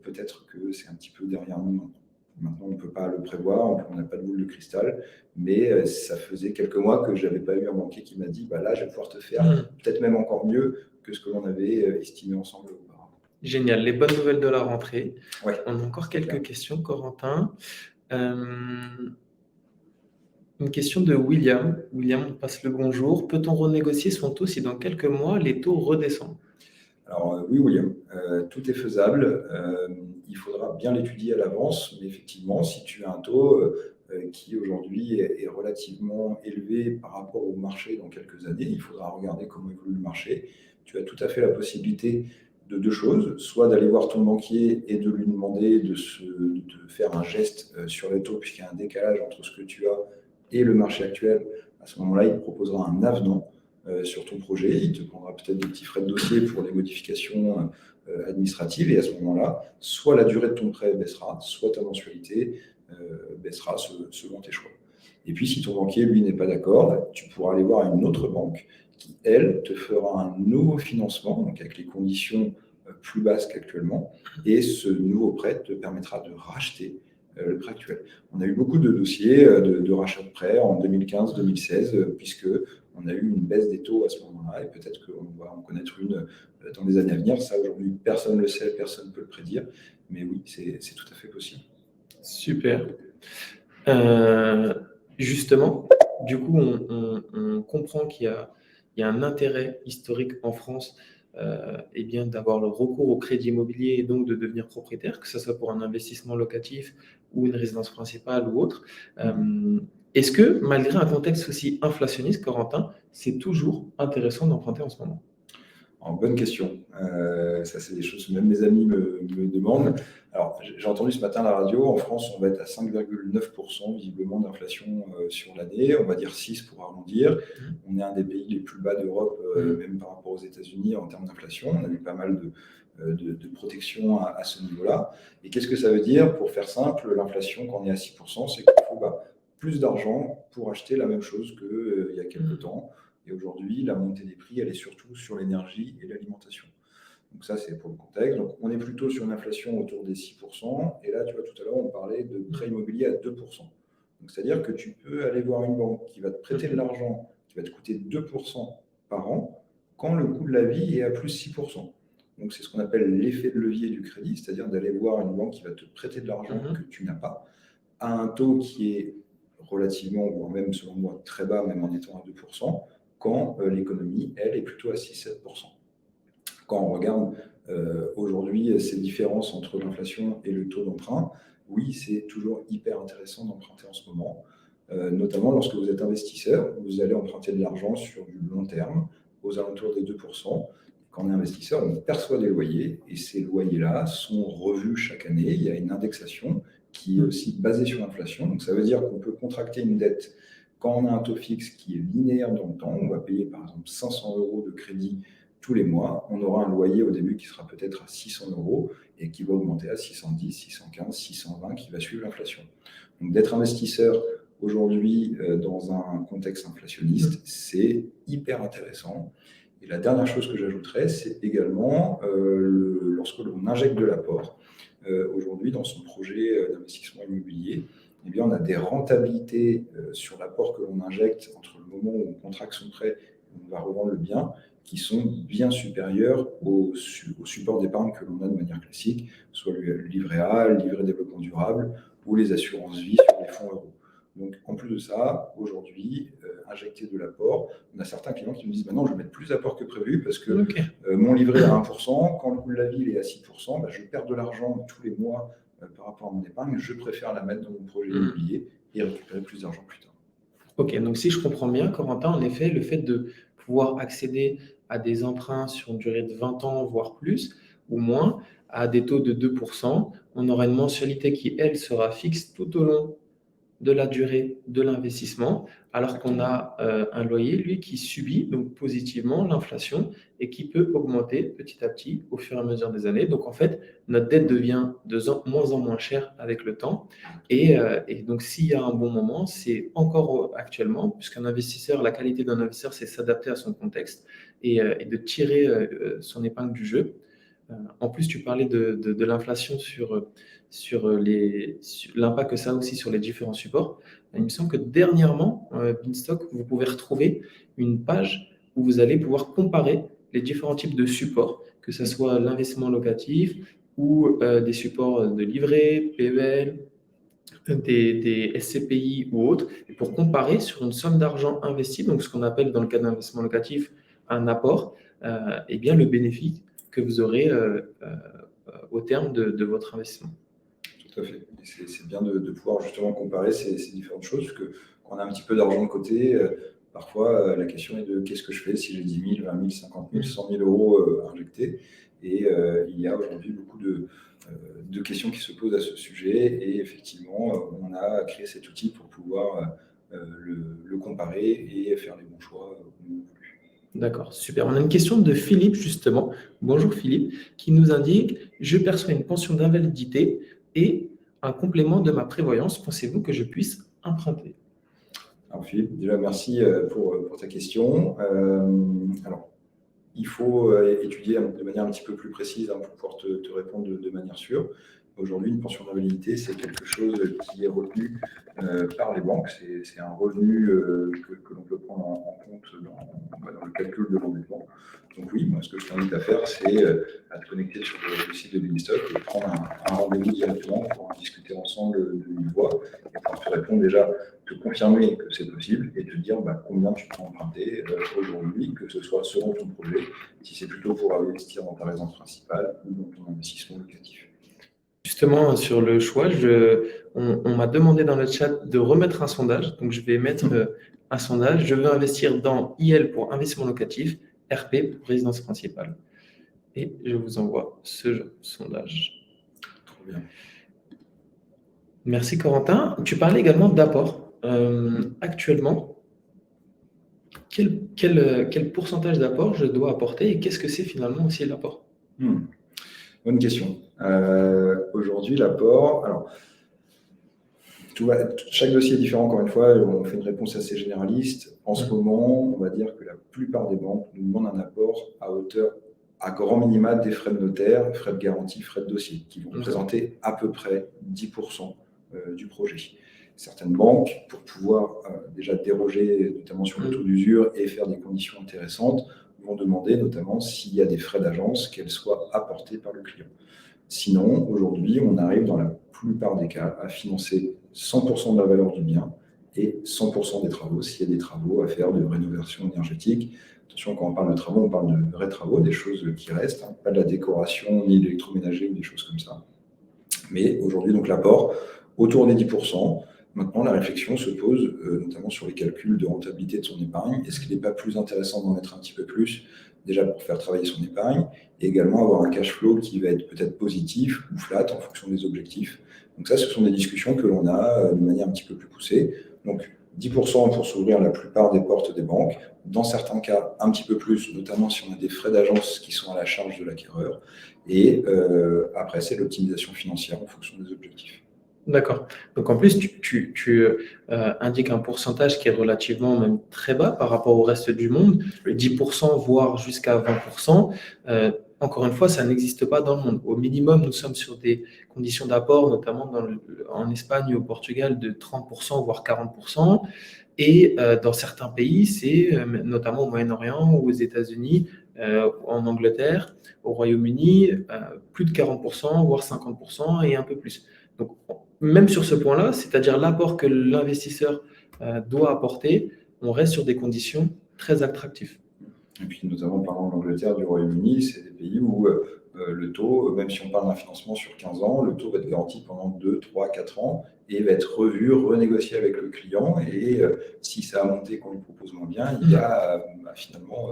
Speaker 1: peut-être que c'est un petit peu derrière nous maintenant. Maintenant, on ne peut pas le prévoir, on n'a pas de boule de cristal, mais ça faisait quelques mois que je n'avais pas eu un banquier qui m'a dit là, je vais pouvoir te faire peut-être même encore mieux que ce que l'on avait estimé ensemble auparavant.
Speaker 2: Génial, les bonnes nouvelles de la rentrée.
Speaker 1: Ouais,
Speaker 2: on a encore quelques questions, Corentin. Une question de William. William, on passe le bonjour. Peut-on renégocier son taux si dans quelques mois, les taux redescendent?
Speaker 1: Alors oui, William, tout est faisable. Il faudra bien l'étudier à l'avance, mais effectivement, si tu as un taux qui aujourd'hui est relativement élevé par rapport au marché dans quelques années, il faudra regarder comment évolue le marché. Tu as tout à fait la possibilité de 2 choses, soit d'aller voir ton banquier et de lui demander de faire un geste sur les taux, puisqu'il y a un décalage entre ce que tu as et le marché actuel. À ce moment-là, il te proposera un avenant sur ton projet, il te prendra peut-être des petits frais de dossier pour les modifications administratives, et à ce moment-là, soit la durée de ton prêt baissera, soit ta mensualité baissera selon tes choix. Et puis, si ton banquier, lui, n'est pas d'accord, tu pourras aller voir une autre banque qui, elle, te fera un nouveau financement, donc avec les conditions plus basses qu'actuellement, et ce nouveau prêt te permettra de racheter le prêt actuel. On a eu beaucoup de dossiers de rachat de prêts en 2015-2016, puisque on a eu une baisse des taux à ce moment-là, et peut-être qu'on va en connaître une dans les années à venir. Ça, aujourd'hui, personne ne le sait, personne ne peut le prédire, mais oui, c'est tout à fait possible.
Speaker 2: Super. Justement, du coup, on comprend qu'il y a il y a un intérêt historique en France eh bien, d'avoir le recours au crédit immobilier et donc de devenir propriétaire, que ce soit pour un investissement locatif ou une résidence principale ou autre. Est-ce que, malgré un contexte aussi inflationniste, Corentin, c'est toujours intéressant d'emprunter en ce moment?
Speaker 1: Bonne question. Ça, c'est des choses que même mes amis me demandent. Alors, j'ai entendu ce matin à la radio, en France, on va être à 5,9% visiblement d'inflation sur l'année. On va dire 6 pour arrondir. On est un des pays les plus bas d'Europe, même par rapport aux États-Unis en termes d'inflation. On a eu pas mal de protection à ce niveau-là. Et qu'est-ce que ça veut dire? Pour faire simple, l'inflation, quand on est à 6%, c'est qu'il faut plus d'argent pour acheter la même chose qu'il y a quelques temps. Et aujourd'hui, la montée des prix, elle est surtout sur l'énergie et l'alimentation. Donc ça, c'est pour le contexte. Donc on est plutôt sur une inflation autour des 6%. Et là, tu vois, tout à l'heure, on parlait de prêt immobilier à 2%. Donc c'est-à-dire que tu peux aller voir une banque qui va te prêter de l'argent, qui va te coûter 2% par an, quand le coût de la vie est à plus 6%. Donc c'est ce qu'on appelle l'effet de levier du crédit, c'est-à-dire d'aller voir une banque qui va te prêter de l'argent que tu n'as pas, à un taux qui est relativement, voire même selon moi, très bas, même en étant à 2%, quand l'économie, elle, est plutôt à 6-7%. Quand on regarde aujourd'hui ces différences entre l'inflation et le taux d'emprunt, oui, c'est toujours hyper intéressant d'emprunter en ce moment, notamment lorsque vous êtes investisseur, vous allez emprunter de l'argent sur du long terme, aux alentours des 2%. Quand on est investisseur, on perçoit des loyers, et ces loyers-là sont revus chaque année. Il y a une indexation qui est aussi basée sur l'inflation. Donc ça veut dire qu'on peut contracter une dette quand on a un taux fixe qui est linéaire dans le temps. On va payer par exemple 500 € de crédit tous les mois. On aura un loyer au début qui sera peut-être à 600 € et qui va augmenter à 610, 615, 620, qui va suivre l'inflation. Donc d'être investisseur aujourd'hui dans un contexte inflationniste, c'est hyper intéressant. Et la dernière chose que j'ajouterais, c'est également lorsque l'on injecte de l'apport. Aujourd'hui, dans son projet d'investissement immobilier, eh bien, on a des rentabilités sur l'apport que l'on injecte entre le moment où on contracte son prêt et où on va revendre le bien, qui sont bien supérieures au support d'épargne que l'on a de manière classique, soit le livret A, le livret développement durable ou les assurances vie sur les fonds euros. Donc, en plus de ça, aujourd'hui, injecter de l'apport, on a certains clients qui me disent non, je vais mettre plus d'apport que prévu parce que mon livret est à 1%, quand le coût de la vie est à 6%, je perds de l'argent tous les mois par rapport à mon épargne. Je préfère la mettre dans mon projet immobilier et récupérer plus d'argent plus tard.
Speaker 2: Ok, donc si je comprends bien, Corentin, en effet, le fait de pouvoir accéder à des emprunts sur une durée de 20 ans, voire plus, ou moins, à des taux de 2%, on aura une mensualité qui, elle, sera fixe tout au long de la durée de l'investissement, alors qu'on a un loyer, lui, qui subit donc positivement l'inflation et qui peut augmenter petit à petit au fur et à mesure des années. Donc, en fait, notre dette devient de moins en moins chère avec le temps. Et donc, s'il y a un bon moment, c'est encore actuellement, puisqu'un investisseur, la qualité d'un investisseur, c'est s'adapter à son contexte et de tirer son épingle du jeu. En plus, tu parlais de l'inflation sur l'impact que ça a aussi sur les différents supports. Il me semble que dernièrement, Beanstalk, vous pouvez retrouver une page où vous allez pouvoir comparer les différents types de supports, que ce soit l'investissement locatif ou des supports de livret, PEL, des SCPI ou autres, et pour comparer sur une somme d'argent investie, donc ce qu'on appelle dans le cas d'investissement locatif un apport, et bien le bénéfice que vous aurez au terme de votre investissement.
Speaker 1: Tout à fait. C'est bien de pouvoir justement comparer ces différentes choses, parce que quand on a un petit peu d'argent de côté, parfois la question est de qu'est-ce que je fais si j'ai 10 000, 20 000, 50 000, 100 000 € injectés. Et il y a aujourd'hui beaucoup de questions qui se posent à ce sujet. Et effectivement, on a créé cet outil pour pouvoir le comparer et faire les bons choix au moment voulu.
Speaker 2: D'accord, super. On a une question de Philippe, justement. Bonjour Philippe, qui nous indique « Je perçois une pension d'invalidité et un complément de ma prévoyance. Pensez-vous que je puisse emprunter ?»
Speaker 1: Alors Philippe, déjà merci pour ta question. Alors, il faut étudier de manière un petit peu plus précise pour pouvoir te répondre de manière sûre. Aujourd'hui, une pension d'invalidité, c'est quelque chose qui est retenu par les banques. C'est un revenu que l'on peut prendre en compte dans le calcul de l'endettement. Donc oui, moi, ce que je t'invite à faire, c'est à te connecter sur le site de Beanstalk et prendre un rendez-vous directement pour en discuter ensemble de vive voix et pouvoir te répondre déjà te confirmer que c'est possible et te dire combien tu peux emprunter aujourd'hui, que ce soit selon ton projet, si c'est plutôt pour investir dans ta résidence principale ou dans ton investissement locatif.
Speaker 2: Justement, sur le choix, on m'a demandé dans le chat de remettre un sondage. Donc, je vais mettre un sondage. Je veux investir dans IL pour investissement locatif, RP pour résidence principale. Et je vous envoie ce sondage.
Speaker 1: Trop bien.
Speaker 2: Merci Corentin. Tu parlais également d'apport. Actuellement, quel pourcentage d'apport je dois apporter et qu'est-ce que c'est finalement aussi l'apport?
Speaker 1: Bonne question. Aujourd'hui, l'apport, alors, chaque dossier est différent, encore une fois, on fait une réponse assez généraliste. En ce moment, on va dire que la plupart des banques nous demandent un apport à hauteur, à grand minima, des frais de notaire, frais de garantie, frais de dossier, qui vont représenter à peu près 10% du projet. Certaines banques, pour pouvoir déjà déroger, notamment sur le taux d'usure, et faire des conditions intéressantes, vont demander notamment s'il y a des frais d'agence, qu'elles soient apportés par le client. Sinon, aujourd'hui, on arrive dans la plupart des cas à financer 100% de la valeur du bien et 100% des travaux, s'il y a des travaux à faire de rénovation énergétique. Attention, quand on parle de travaux, on parle de vrais travaux, des choses qui restent, pas de la décoration, ni de l'électroménager ou des choses comme ça. Mais aujourd'hui, donc l'apport, autour des 10%. Maintenant, la réflexion se pose notamment sur les calculs de rentabilité de son épargne. Est-ce qu'il n'est pas plus intéressant d'en mettre un petit peu plus, déjà pour faire travailler son épargne, et également avoir un cash flow qui va être peut-être positif ou flat en fonction des objectifs. Donc ça, ce sont des discussions que l'on a de manière un petit peu plus poussée. Donc 10% pour s'ouvrir la plupart des portes des banques. Dans certains cas, un petit peu plus, notamment si on a des frais d'agence qui sont à la charge de l'acquéreur. Et après, c'est l'optimisation financière en fonction des objectifs.
Speaker 2: D'accord. Donc en plus, tu indiques un pourcentage qui est relativement même très bas par rapport au reste du monde, 10%, voire jusqu'à 20%. Encore une fois, ça n'existe pas dans le monde. Au minimum, nous sommes sur des conditions d'apport, notamment en Espagne et au Portugal, de 30%, voire 40%. Et dans certains pays, c'est notamment au Moyen-Orient ou aux États-Unis, en Angleterre, au Royaume-Uni, plus de 40%, voire 50% et un peu plus. Donc, même sur ce point-là, c'est-à-dire l'apport que l'investisseur doit apporter, on reste sur des conditions très attractives.
Speaker 1: Et puis, notamment, parlant de l'Angleterre, du Royaume-Uni, c'est des pays où le taux, même si on parle d'un financement sur 15 ans, le taux va être garanti pendant 2, 3, 4 ans et va être revu, renégocié avec le client. Et si ça a monté, qu'on lui propose moins bien, il y a finalement,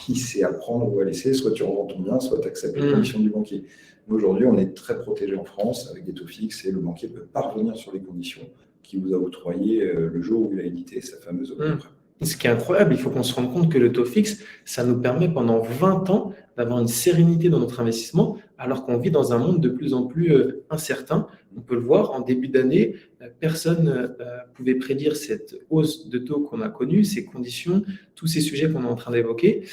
Speaker 1: il sait à prendre ou à laisser. Soit tu revends ton bien, soit tu acceptes les conditions du banquier. Aujourd'hui, on est très protégé en France avec des taux fixes et le banquier peut pas revenir sur les conditions qu'il vous a octroyées le jour où il a édité sa fameuse offre de prêt.
Speaker 2: Ce qui est incroyable, il faut qu'on se rende compte que le taux fixe, ça nous permet pendant 20 ans d'avoir une sérénité dans notre investissement, alors qu'on vit dans un monde de plus en plus incertain. On peut le voir, en début d'année, personne ne pouvait prédire cette hausse de taux qu'on a connue, ces conditions, tous ces sujets qu'on est en train d'évoquer.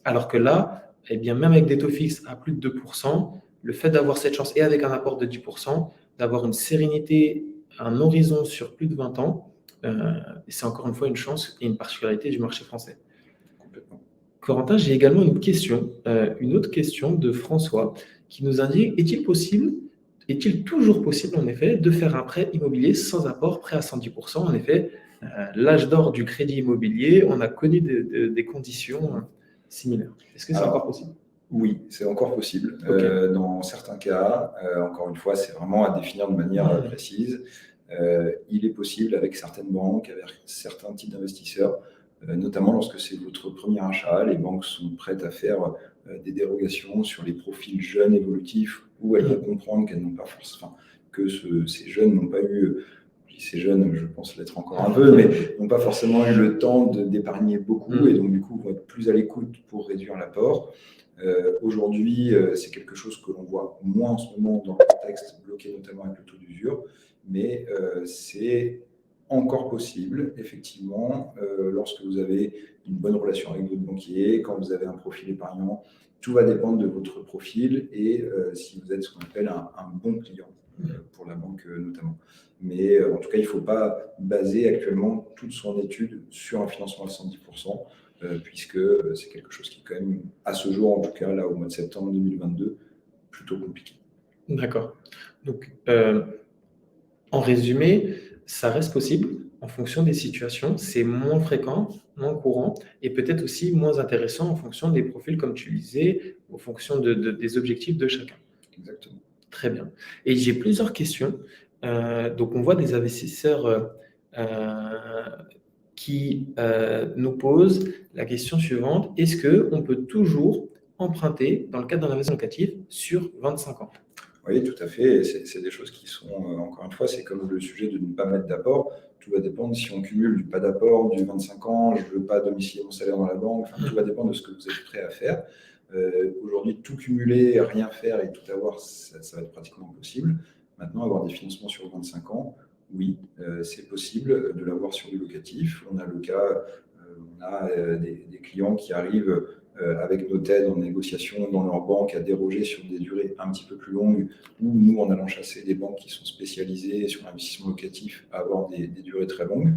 Speaker 2: Alors que là, eh bien, même avec des taux fixes à plus de 2%, le fait d'avoir cette chance et avec un apport de 10%, d'avoir une sérénité, un horizon sur plus de 20 ans, c'est encore une fois une chance et une particularité du marché français.
Speaker 1: Complètement.
Speaker 2: Corentin, j'ai également une autre question de François qui nous indique, est-il toujours possible en effet de faire un prêt immobilier sans apport, prêt à 110%? En effet, l'âge d'or du crédit immobilier, on a connu des conditions similaires. Est-ce que c'est encore possible?
Speaker 1: Oui, c'est encore possible.
Speaker 2: Okay.
Speaker 1: Dans certains cas, encore une fois, c'est vraiment à définir de manière précise. Il est possible avec certaines banques, avec certains types d'investisseurs, notamment lorsque c'est votre premier achat, les banques sont prêtes à faire des dérogations sur les profils jeunes évolutifs où elles vont comprendre qu'elles n'ont pas forcément, que ces jeunes n'ont pas eu, ces jeunes, je pense l'être encore un peu, mais n'ont pas forcément eu le temps d'épargner beaucoup et donc du coup vont être plus à l'écoute pour réduire l'apport. Aujourd'hui, c'est quelque chose que l'on voit moins en ce moment dans le contexte bloqué notamment avec le taux d'usure, mais c'est encore possible, effectivement, lorsque vous avez une bonne relation avec votre banquier, quand vous avez un profil épargnant, tout va dépendre de votre profil et si vous êtes ce qu'on appelle un bon client pour la banque notamment. Mais en tout cas, il ne faut pas baser actuellement toute son étude sur un financement à 110%. Puisque c'est quelque chose qui est quand même, à ce jour en tout cas, là au mois de septembre 2022, plutôt compliqué.
Speaker 2: D'accord. Donc, En résumé, ça reste possible en fonction des situations. C'est moins fréquent, moins courant et peut-être aussi moins intéressant en fonction des profils, comme tu le disais, en fonction des objectifs de chacun.
Speaker 1: Exactement.
Speaker 2: Très bien. Et j'ai plusieurs questions. Donc, on voit des investisseurs qui nous posent la question suivante. Est-ce qu'on peut toujours emprunter dans le cadre d'un investissement locatif sur 25 ans?
Speaker 1: Oui, tout à fait. Et c'est des choses qui sont, encore une fois, c'est comme le sujet de ne pas mettre d'apport. Tout va dépendre si on cumule du pas d'apport, du 25 ans, je ne veux pas domicilier mon salaire dans la banque. Enfin, tout va dépendre de ce que vous êtes prêt à faire. Aujourd'hui, tout cumuler, rien faire et tout avoir, ça va être pratiquement impossible. Maintenant, avoir des financements sur 25 ans, oui, c'est possible de l'avoir sur du locatif. On a le cas, on a des clients qui arrivent avec nos TED en négociation dans leur banque à déroger sur des durées un petit peu plus longues, ou nous, en allant chasser des banques qui sont spécialisées sur l'investissement locatif, à avoir des durées très longues.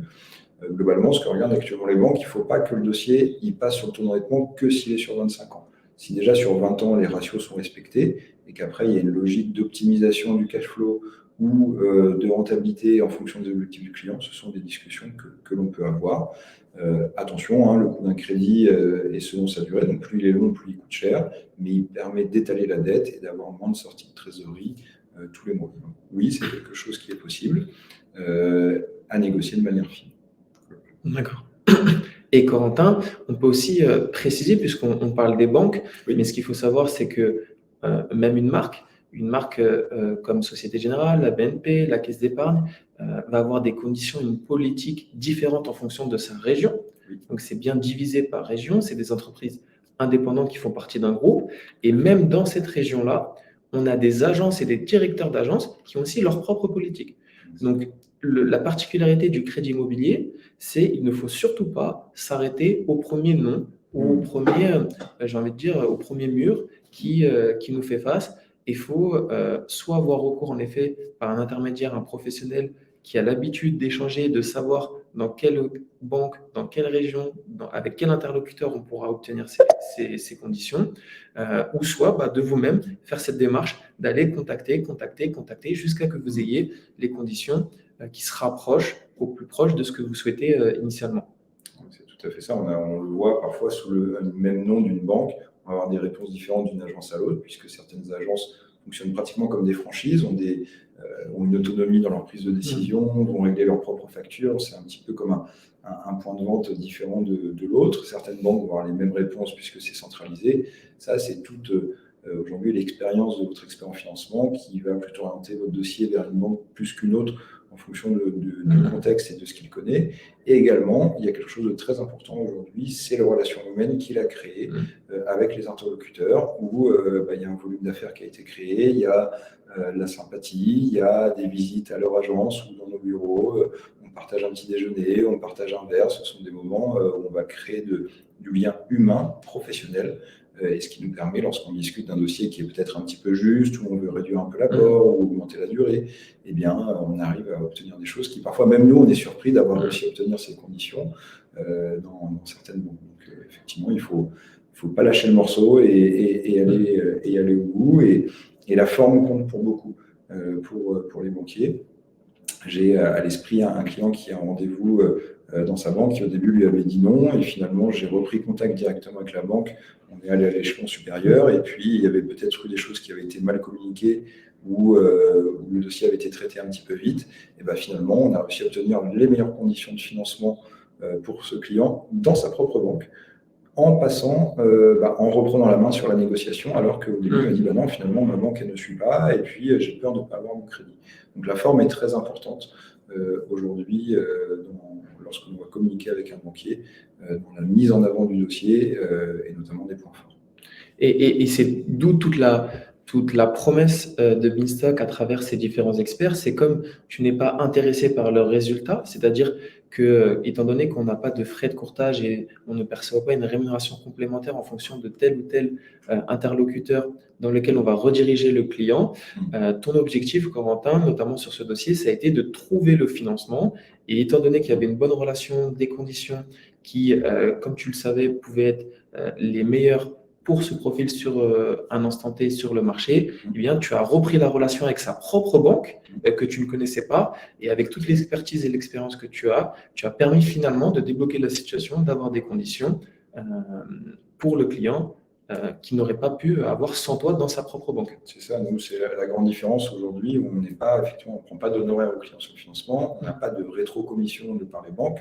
Speaker 1: Globalement, ce que regardent actuellement les banques, il ne faut pas que le dossier il passe sur le taux d'endettement que s'il est sur 25 ans. Si déjà sur 20 ans, les ratios sont respectés et qu'après, il y a une logique d'optimisation du cash flow ou de rentabilité en fonction des objectifs du client, ce sont des discussions que l'on peut avoir. Attention, hein, le coût d'un crédit est selon sa durée, donc plus il est long, plus il coûte cher, mais il permet d'étaler la dette et d'avoir moins de sorties de trésorerie tous les mois. Donc, oui, c'est quelque chose qui est possible à négocier de manière fine.
Speaker 2: D'accord. Et Corentin, on peut aussi préciser, puisqu'on parle des banques,
Speaker 1: Oui.
Speaker 2: mais ce qu'il faut savoir, c'est que même une marque comme Société Générale, la BNP, la Caisse d'Épargne, va avoir des conditions, une politique différente en fonction de sa région.
Speaker 1: Oui.
Speaker 2: Donc, c'est bien divisé par région. C'est des entreprises indépendantes qui font partie d'un groupe. Et même dans cette région-là, on a des agences et des directeurs d'agences qui ont aussi leur propre politique. Donc, la particularité du crédit immobilier, c'est qu'il ne faut surtout pas s'arrêter au premier nom ou au premier, j'ai envie de dire, au premier mur qui nous fait face. Il faut soit avoir recours en effet par un intermédiaire, un professionnel qui a l'habitude d'échanger, de savoir dans quelle banque, dans quelle région, avec quel interlocuteur on pourra obtenir ces conditions, ou soit de vous-même faire cette démarche d'aller contacter jusqu'à que vous ayez les conditions qui se rapprochent au plus proche de ce que vous souhaitez initialement.
Speaker 1: C'est tout à fait ça. On le voit parfois sous le même nom d'une banque. On va avoir des réponses différentes d'une agence à l'autre, puisque certaines agences fonctionnent pratiquement comme des franchises, ont une autonomie dans leur prise de décision, vont régler leurs propres factures. C'est un petit peu comme un point de vente différent de l'autre. Certaines banques vont avoir les mêmes réponses puisque c'est centralisé. Ça, c'est toute aujourd'hui l'expérience de votre expert en financement qui va plutôt orienter votre dossier vers une banque plus qu'une autre en fonction du contexte et de ce qu'il connaît. Et également, il y a quelque chose de très important aujourd'hui, c'est la relation humaine qu'il a créée avec les interlocuteurs, où il y a un volume d'affaires qui a été créé, il y a la sympathie, il y a des visites à leur agence ou dans nos bureaux, on partage un petit déjeuner, on partage un verre, ce sont des moments où on va créer du lien humain, professionnel, et ce qui nous permet, lorsqu'on discute d'un dossier qui est peut-être un petit peu juste, où on veut réduire un peu l'apport ou augmenter la durée, eh bien, on arrive à obtenir des choses qui, parfois, même nous, on est surpris d'avoir réussi à obtenir ces conditions dans certaines banques. Donc, effectivement, il ne faut pas lâcher le morceau et aller au bout. Et la forme compte pour beaucoup pour les banquiers. J'ai à l'esprit un client qui a un rendez-vous dans sa banque qui au début lui avait dit non et finalement j'ai repris contact directement avec la banque, on est allé à l'échelon supérieur et puis il y avait peut-être eu des choses qui avaient été mal communiquées ou le dossier avait été traité un petit peu vite et finalement on a réussi à obtenir les meilleures conditions de financement pour ce client dans sa propre banque en passant, en reprenant la main sur la négociation alors qu'au début il m'a dit non finalement ma banque elle ne suit pas et puis j'ai peur de ne pas avoir mon crédit. Donc la forme est très importante aujourd'hui lorsqu'on doit communiquer avec un banquier dans la mise en avant du dossier et notamment des points forts.
Speaker 2: Et c'est d'où toute la promesse de Beanstalk à travers ces différents experts. C'est comme tu n'es pas intéressé par leurs résultats, c'est-à-dire que, étant donné qu'on n'a pas de frais de courtage et on ne perçoit pas une rémunération complémentaire en fonction de tel ou tel interlocuteur dans lequel on va rediriger le client, ton objectif, Corentin, notamment sur ce dossier, ça a été de trouver le financement. Et étant donné qu'il y avait une bonne relation, des conditions qui, comme tu le savais, pouvaient être les meilleures pour ce profil sur un instant T sur le marché, eh bien, tu as repris la relation avec sa propre banque que tu ne connaissais pas. Et avec toute l'expertise et l'expérience que tu as permis finalement de débloquer la situation, d'avoir des conditions euh, pour le client qui n'aurait pas pu avoir sans toi dans sa propre banque.
Speaker 1: C'est ça, nous, c'est la grande différence aujourd'hui où on n'est pas, effectivement, on ne prend pas d'honoraires aux clients sur le financement, on n'a pas de rétro-commission de par les banques.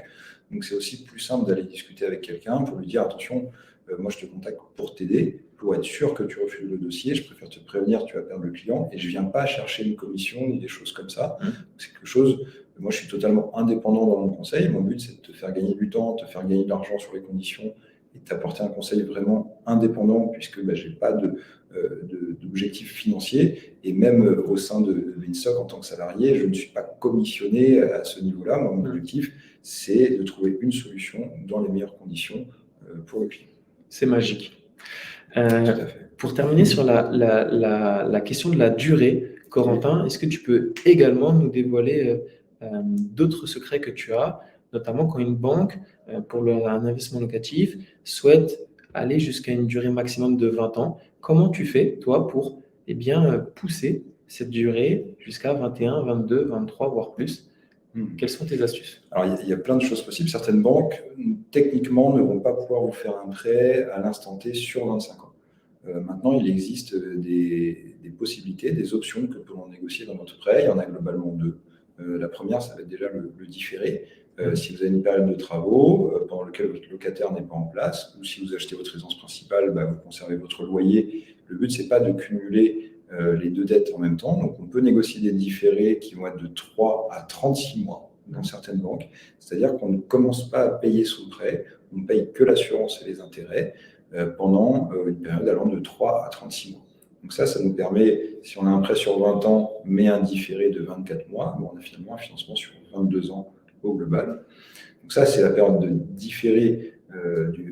Speaker 1: Donc, c'est aussi plus simple d'aller discuter avec quelqu'un pour lui dire attention, moi, je te contacte pour t'aider, pour être sûr que tu refuses le dossier. Je préfère te prévenir, tu vas perdre le client et je ne viens pas chercher une commission ou des choses comme ça. C'est quelque chose, moi, je suis totalement indépendant dans mon conseil. Mon but, c'est de te faire gagner du temps, te faire gagner de l'argent sur les conditions et t'apporter un conseil vraiment indépendant puisque je n'ai pas d'objectifs financiers et même au sein de Vinstock en tant que salarié, je ne suis pas commissionné à ce niveau-là. Moi, mon objectif, c'est de trouver une solution dans les meilleures conditions pour le client.
Speaker 2: C'est magique.
Speaker 1: Tout à fait.
Speaker 2: Pour terminer sur la question de la durée, Corentin, est-ce que tu peux également nous dévoiler d'autres secrets que tu as, notamment quand une banque, pour un investissement locatif, souhaite aller jusqu'à une durée maximum de 20 ans? Comment tu fais, toi, pour pousser cette durée jusqu'à 21, 22, 23, voire plus? Quelles sont tes astuces?
Speaker 1: Alors, il y a plein de choses possibles. Certaines banques, techniquement, ne vont pas pouvoir vous faire un prêt à l'instant T sur 25 ans. Maintenant, il existe des possibilités, des options que l'on peut négocier dans notre prêt. Il y en a globalement deux. La première, ça va être déjà le différé. Si vous avez une période de travaux pendant laquelle votre locataire n'est pas en place, ou si vous achetez votre résidence principale, vous conservez votre loyer. Le but, ce n'est pas de cumuler les deux dettes en même temps. Donc, on peut négocier des différés qui vont être de 3 à 36 mois dans certaines banques. C'est-à-dire qu'on ne commence pas à payer son prêt, on ne paye que l'assurance et les intérêts pendant une période allant de 3 à 36 mois. Donc ça nous permet, si on a un prêt sur 20 ans, mais un différé de 24 mois, on a finalement un financement sur 22 ans au global. Donc ça, c'est la période de différé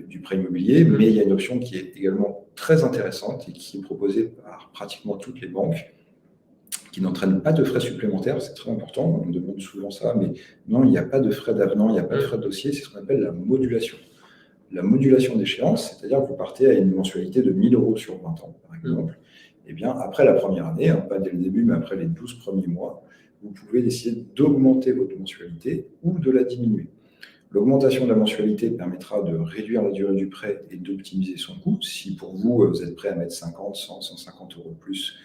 Speaker 1: du prêt immobilier, mais il y a une option qui est également très intéressante et qui est proposée par pratiquement toutes les banques, qui n'entraîne pas de frais supplémentaires, c'est très important, on demande souvent ça, mais non, il n'y a pas de frais d'avenant, il n'y a pas de frais de dossier, c'est ce qu'on appelle la modulation. La modulation d'échéance, c'est-à-dire que vous partez à une mensualité de 1 000 € sur 20 ans, par exemple. Eh bien, après la première année, pas dès le début, mais après les 12 premiers mois, vous pouvez décider d'augmenter votre mensualité ou de la diminuer. L'augmentation de la mensualité permettra de réduire la durée du prêt et d'optimiser son coût. Si pour vous, vous êtes prêt à mettre 50, 100, 150 € de plus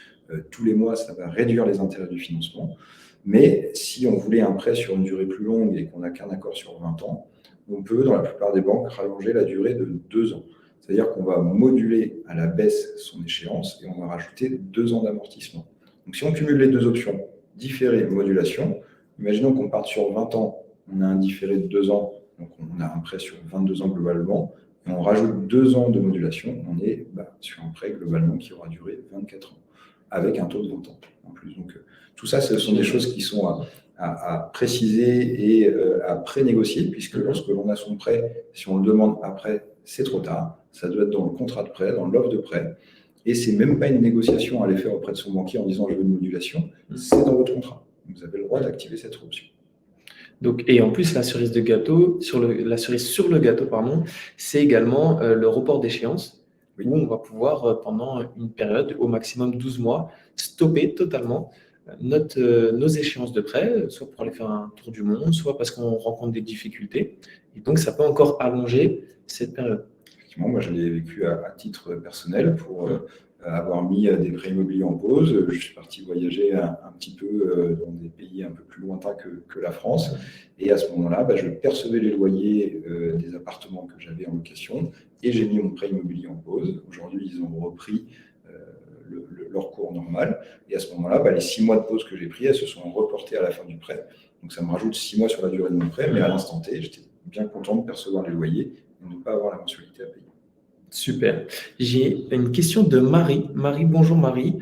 Speaker 1: tous les mois, ça va réduire les intérêts du financement. Mais si on voulait un prêt sur une durée plus longue et qu'on n'a qu'un accord sur 20 ans, on peut, dans la plupart des banques, rallonger la durée de 2 ans. C'est-à-dire qu'on va moduler à la baisse son échéance et on va rajouter 2 ans d'amortissement. Donc, si on cumule les deux options, différé et modulation, imaginons qu'on parte sur 20 ans, on a un différé de 2 ans, donc on a un prêt sur 22 ans globalement, et on rajoute 2 ans de modulation, on est sur un prêt globalement qui aura duré 24 ans, avec un taux de 20 ans en plus. Donc, tout ça, ce sont des choses qui sont à préciser et à pré-négocier, puisque lorsque l'on a son prêt, si on le demande après, c'est trop tard. Ça doit être dans le contrat de prêt, dans l'offre de prêt. Et ce n'est même pas une négociation à aller faire auprès de son banquier en disant je veux une modulation. C'est dans votre contrat. Vous avez le droit d'activer cette option.
Speaker 2: Donc, et en plus, la cerise sur le gâteau, c'est également le report d'échéance, où on va pouvoir, pendant une période, au maximum 12 mois, stopper totalement nos échéances de prêt, soit pour aller faire un tour du monde, soit parce qu'on rencontre des difficultés. Et donc, ça peut encore allonger cette période.
Speaker 1: Effectivement, moi, je l'ai vécu à titre personnel pour avoir mis des prêts immobiliers en pause. Je suis parti voyager un petit peu dans des pays un peu plus lointains que la France. Et à ce moment-là, je percevais les loyers des appartements que j'avais en location et j'ai mis mon prêt immobilier en pause. Aujourd'hui, ils ont repris leur cours normal. Et à ce moment-là, les 6 mois de pause que j'ai pris, elles se sont reportées à la fin du prêt. Donc, ça me rajoute 6 mois sur la durée de mon prêt. Mais à l'instant T, j'étais bien content de percevoir les loyers et de ne pas avoir la mensualité à payer.
Speaker 2: Super. J'ai une question de Marie. Bonjour Marie.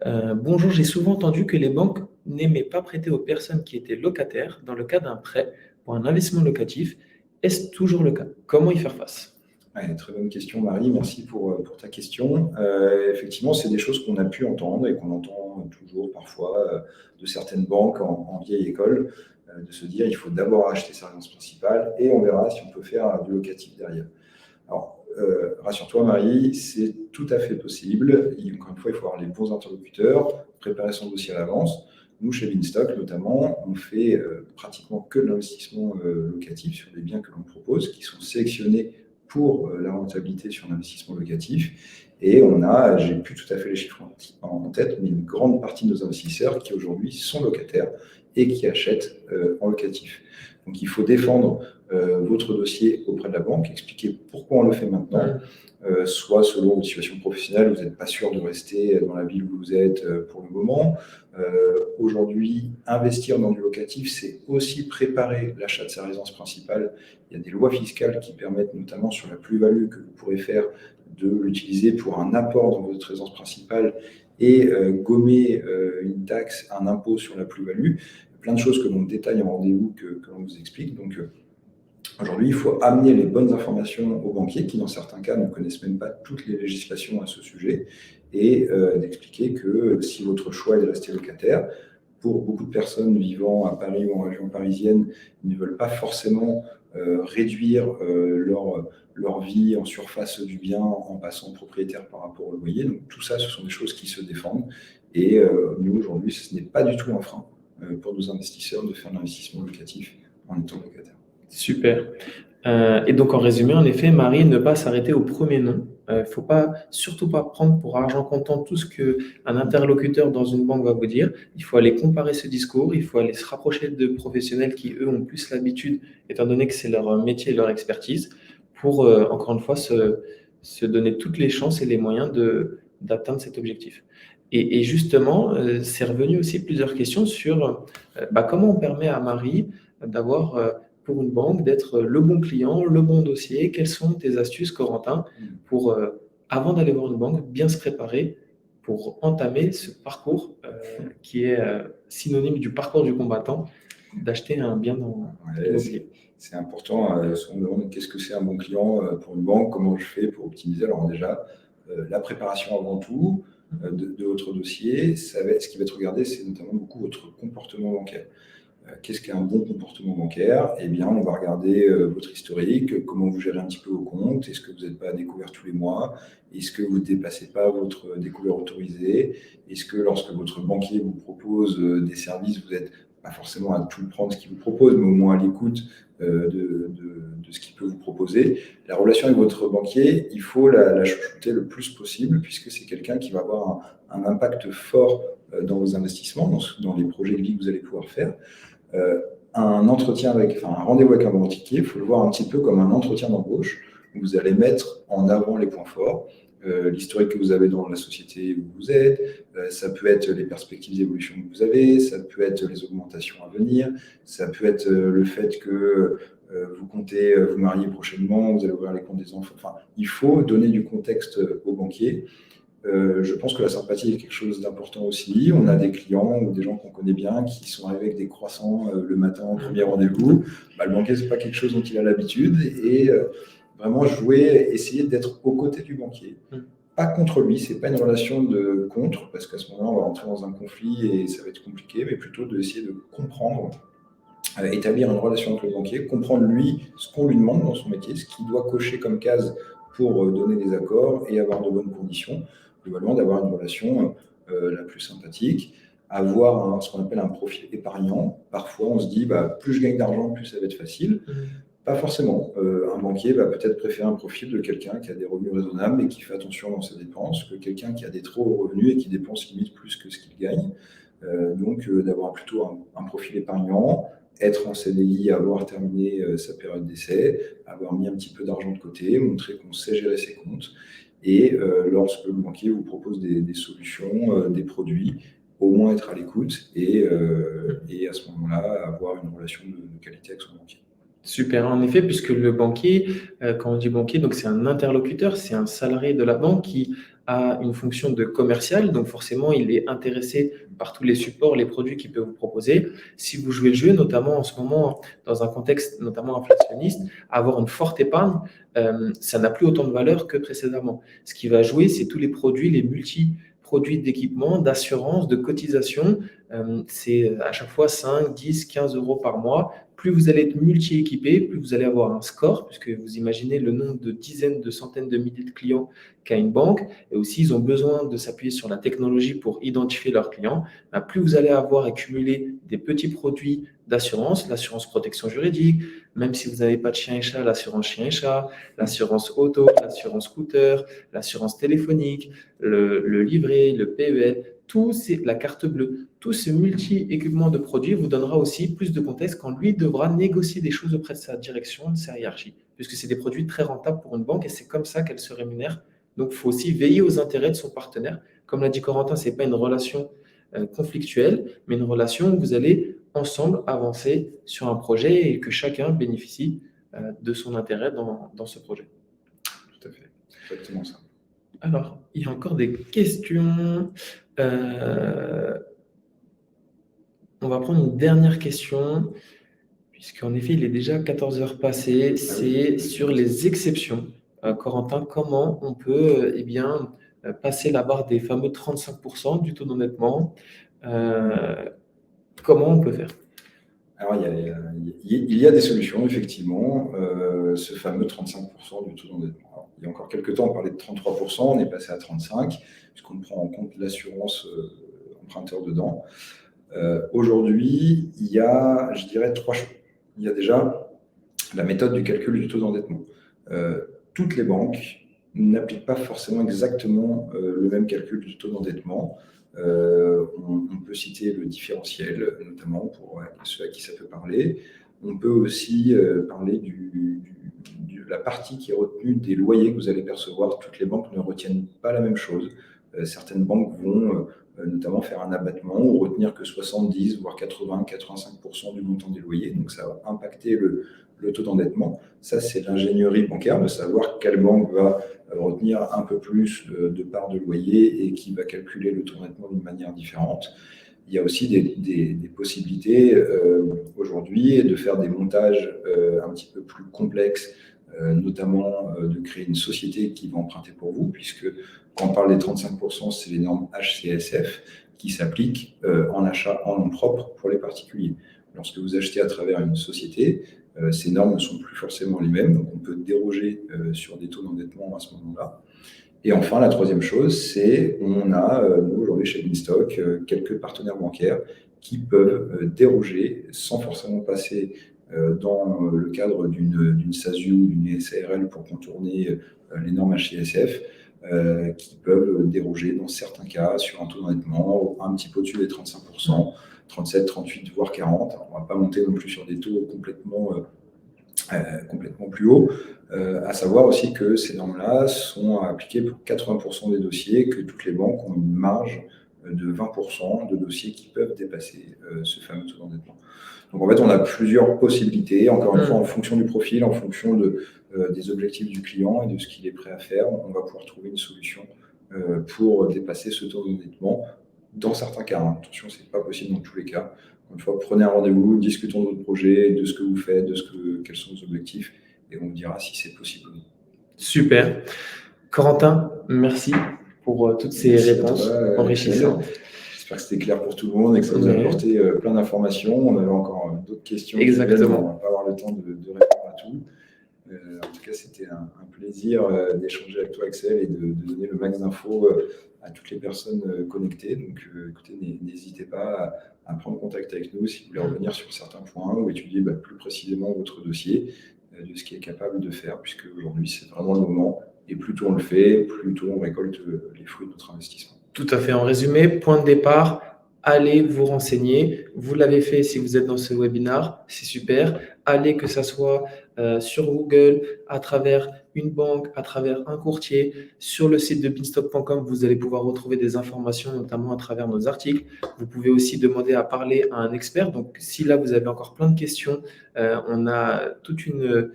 Speaker 2: Bonjour, j'ai souvent entendu que les banques n'aimaient pas prêter aux personnes qui étaient locataires dans le cas d'un prêt pour un investissement locatif. Est-ce toujours le cas? Comment y faire face?
Speaker 1: Très bonne question, Marie. Merci pour ta question. Effectivement, c'est des choses qu'on a pu entendre et qu'on entend toujours parfois de certaines banques en vieille école, de se dire il faut d'abord acheter sa résidence principale et on verra si on peut faire du locatif derrière. Alors, rassure-toi, Marie, c'est tout à fait possible. Encore une fois, il faut avoir les bons interlocuteurs, préparer son dossier à l'avance. Nous, chez Binstock, notamment, on fait pratiquement que de l'investissement locatif sur les biens que l'on propose, qui sont sélectionnés pour la rentabilité sur l'investissement locatif. Et j'ai plus tout à fait les chiffres en tête, mais une grande partie de nos investisseurs qui aujourd'hui sont locataires et qui achètent en locatif. Donc, il faut défendre votre dossier auprès de la banque, expliquer pourquoi on le fait maintenant, soit selon votre situation professionnelle, vous n'êtes pas sûr de rester dans la ville où vous êtes pour le moment. Aujourd'hui, investir dans du locatif, c'est aussi préparer l'achat de sa résidence principale. Il y a des lois fiscales qui permettent, notamment sur la plus-value que vous pourrez faire, de l'utiliser pour un apport dans votre résidence principale et gommer une taxe, un impôt sur la plus-value. Plein de choses que l'on détaille en rendez-vous, que l'on vous explique. Donc, aujourd'hui, il faut amener les bonnes informations aux banquiers qui, dans certains cas, ne connaissent même pas toutes les législations à ce sujet et d'expliquer que si votre choix est de rester locataire, pour beaucoup de personnes vivant à Paris ou en région parisienne, ils ne veulent pas forcément réduire leur vie en surface du bien en passant propriétaire par rapport au loyer. Donc, tout ça, ce sont des choses qui se défendent. Et nous, aujourd'hui, ce n'est pas du tout un frein pour nos investisseurs de faire de l'investissement locatif en étant locataire.
Speaker 2: Super. Et donc, en résumé, en effet, Marie, ne pas s'arrêter au premier nom. Il ne faut surtout pas prendre pour argent comptant tout ce qu'un interlocuteur dans une banque va vous dire. Il faut aller comparer ce discours, il faut aller se rapprocher de professionnels qui, eux, ont plus l'habitude, étant donné que c'est leur métier et leur expertise, pour, encore une fois, se donner toutes les chances et les moyens d'atteindre cet objectif. Et justement, c'est revenu aussi plusieurs questions sur comment on permet à Marie d'avoir... pour une banque, d'être le bon client, le bon dossier. Quelles sont tes astuces, Corentin, pour, avant d'aller voir une banque, bien se préparer pour entamer ce parcours qui est synonyme du parcours du combattant, d'acheter un bien dans l'immobilier?
Speaker 1: C'est important. On me demande qu'est-ce que c'est un bon client pour une banque, comment je fais pour optimiser. Alors déjà, la préparation avant tout de votre dossier, ce qui va être regardé, c'est notamment beaucoup votre comportement bancaire. Qu'est-ce qu'est un bon comportement bancaire? Eh bien, on va regarder votre historique, comment vous gérez un petit peu vos comptes, est-ce que vous n'êtes pas à découvert tous les mois, est-ce que vous ne dépassez pas votre découvert autorisé, est-ce que lorsque votre banquier vous propose des services, vous n'êtes pas forcément à tout prendre ce qu'il vous propose, mais au moins à l'écoute de ce qu'il peut vous proposer. La relation avec votre banquier, il faut la chouchouter le plus possible, puisque c'est quelqu'un qui va avoir un impact fort dans vos investissements, dans les projets de vie que vous allez pouvoir faire. Un rendez-vous avec un banquier, il faut le voir un petit peu comme un entretien d'embauche où vous allez mettre en avant les points forts, l'historique que vous avez dans la société où vous êtes, ça peut être les perspectives d'évolution que vous avez, ça peut être les augmentations à venir, ça peut être le fait que vous comptez vous marier prochainement, vous allez ouvrir les comptes des enfants. Enfin, il faut donner du contexte aux banquiers. Je pense que la sympathie est quelque chose d'important aussi. On a des clients ou des gens qu'on connaît bien qui sont arrivés avec des croissants le matin au premier rendez-vous. Le banquier, ce n'est pas quelque chose dont il a l'habitude. Et vraiment essayer d'être aux côtés du banquier. Pas contre lui, ce n'est pas une relation de contre, parce qu'à ce moment-là, on va rentrer dans un conflit et ça va être compliqué, mais plutôt d'essayer de comprendre, établir une relation avec le banquier, comprendre lui ce qu'on lui demande dans son métier, ce qu'il doit cocher comme case pour donner des accords et avoir de bonnes conditions. Globalement, d'avoir une relation la plus sympathique, avoir ce qu'on appelle un profil épargnant. Parfois, on se dit, plus je gagne d'argent, plus ça va être facile. Pas forcément. Un banquier va peut-être préférer un profil de quelqu'un qui a des revenus raisonnables et qui fait attention dans ses dépenses que quelqu'un qui a des trop hauts revenus et qui dépense limite plus que ce qu'il gagne. Donc, d'avoir plutôt un profil épargnant, être en CDI, avoir terminé sa période d'essai, avoir mis un petit peu d'argent de côté, montrer qu'on sait gérer ses comptes. Et lorsque le banquier vous propose des solutions, des produits, au moins être à l'écoute et à ce moment-là, avoir une relation de qualité avec son banquier.
Speaker 2: Super, en effet, puisque le banquier, quand on dit banquier, donc c'est un interlocuteur, c'est un salarié de la banque qui a une fonction de commercial, donc forcément, il est intéressé par tous les supports, les produits qu'il peut vous proposer. Si vous jouez le jeu, notamment en ce moment, dans un contexte notamment inflationniste, avoir une forte épargne, ça n'a plus autant de valeur que précédemment. Ce qui va jouer, c'est tous les produits, les multi-produits d'équipement, d'assurance, de cotisation. C'est à chaque fois 5, 10, 15 euros par mois, Plus vous allez être multi-équipé, plus vous allez avoir un score, puisque vous imaginez le nombre de dizaines, de centaines de milliers de clients qu'a une banque, et aussi ils ont besoin de s'appuyer sur la technologie pour identifier leurs clients. Plus vous allez avoir accumulé des petits produits d'assurance, l'assurance protection juridique, même si vous n'avez pas de chien et chat, l'assurance chien et chat, l'assurance auto, l'assurance scooter, l'assurance téléphonique, le livret, le PEL, la carte bleue, tout ce multi-équipement de produits vous donnera aussi plus de contexte quand lui devra négocier des choses auprès de sa direction, de sa hiérarchie, puisque c'est des produits très rentables pour une banque et c'est comme ça qu'elle se rémunère. Donc, il faut aussi veiller aux intérêts de son partenaire. Comme l'a dit Corentin, ce n'est pas une relation conflictuelle, mais une relation où vous allez ensemble avancer sur un projet et que chacun bénéficie de son intérêt dans ce projet.
Speaker 1: Tout à fait, exactement ça.
Speaker 2: Alors, il y a encore des questions. On va prendre une dernière question, puisqu'en effet, il est déjà 14 heures passées. C'est sur les exceptions. Corentin, comment on peut passer la barre des fameux 35% du taux d'endettement? Comment on peut faire?
Speaker 1: Alors, il y a des solutions, effectivement. Ce fameux 35% du taux d'endettement. Alors, il y a encore quelques temps, on parlait de 33%, on est passé à 35%, puisqu'on prend en compte l'assurance emprunteur dedans. Aujourd'hui, il y a, je dirais, 3 choses. Il y a déjà la méthode du calcul du taux d'endettement. Toutes les banques n'appliquent pas forcément exactement le même calcul du taux d'endettement. On peut citer le différentiel, notamment pour ceux à qui ça peut parler. On peut aussi parler de la partie qui est retenue des loyers que vous allez percevoir. Toutes les banques ne retiennent pas la même chose. Certaines banques vont notamment faire un abattement ou retenir que 70, voire 80, 85% du montant des loyers. Donc, ça va impacter le taux d'endettement. Ça, c'est l'ingénierie bancaire de savoir quelle banque va retenir un peu plus de part de loyer et qui va calculer le taux d'endettement d'une manière différente. Il y a aussi des possibilités aujourd'hui de faire des montages un petit peu plus complexes, notamment de créer une société qui va emprunter pour vous, puisque quand on parle des 35%, c'est les normes HCSF qui s'appliquent en achat en nom propre pour les particuliers. Lorsque vous achetez à travers une société, ces normes ne sont plus forcément les mêmes, donc on peut déroger sur des taux d'endettement à ce moment-là. Et enfin, la troisième chose, c'est on a, nous, aujourd'hui, chez Binstock, quelques partenaires bancaires qui peuvent déroger sans forcément passer dans le cadre d'une SASU ou d'une SARL pour contourner les normes HCSF, qui peuvent déroger dans certains cas sur un taux d'endettement un petit peu au-dessus des 35%, 37, 38, voire 40. On ne va pas monter non plus sur des taux complètement plus hauts. À savoir aussi que ces normes-là sont appliquées pour 80% des dossiers, que toutes les banques ont une marge de 20% de dossiers qui peuvent dépasser ce fameux taux d'endettement. Donc en fait, on a plusieurs possibilités, encore une fois, en fonction du profil, en fonction des objectifs du client et de ce qu'il est prêt à faire, on va pouvoir trouver une solution pour dépasser ce taux d'endettement. Dans certains cas, attention, ce n'est pas possible dans tous les cas. Une fois, prenez un rendez-vous, discutons de votre projet, de ce que vous faites, quels sont vos objectifs, et on vous dira si c'est possible ou non.
Speaker 2: Super. Corentin, merci pour toutes ces réponses enrichissantes.
Speaker 1: J'espère que c'était clair pour tout le monde et que ça vous a apporté plein d'informations. On avait encore d'autres questions.
Speaker 2: Exactement.
Speaker 1: On ne va pas avoir le temps de répondre à tout. En tout cas, c'était un plaisir d'échanger avec toi, Axel, et de donner le max d'infos à toutes les personnes connectées. Donc, écoutez, n'hésitez pas à prendre contact avec nous si vous voulez revenir sur certains points ou étudier plus précisément votre dossier, de ce qu'il est capable de faire, puisque aujourd'hui, c'est vraiment le moment. Et plus tôt on le fait, plus tôt on récolte les fruits de notre investissement.
Speaker 2: Tout à fait. En résumé, point de départ, allez vous renseigner. Vous l'avez fait si vous êtes dans ce webinaire, c'est super. Allez, que ça soit sur Google, à travers une banque, à travers un courtier. Sur le site de binstock.com, vous allez pouvoir retrouver des informations, notamment à travers nos articles. Vous pouvez aussi demander à parler à un expert. Donc, si là, vous avez encore plein de questions, on a toute une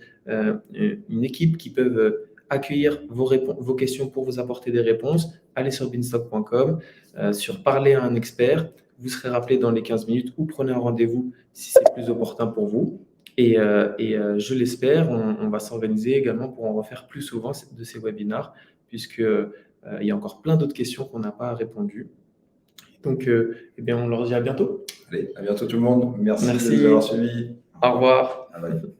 Speaker 2: équipe qui peut accueillir vos questions pour vous apporter des réponses. Allez sur binstock.com, sur parler à un expert. Vous serez rappelé dans les 15 minutes ou prenez un rendez-vous si c'est plus opportun pour vous. Et je l'espère, on va s'organiser également pour en refaire plus souvent de ces webinaires, puisqu'il y a encore plein d'autres questions qu'on n'a pas répondues. Donc, on leur dit à bientôt.
Speaker 1: Allez, à bientôt tout le monde. Merci. De nous avoir suivis.
Speaker 2: Au revoir.
Speaker 1: Bye bye.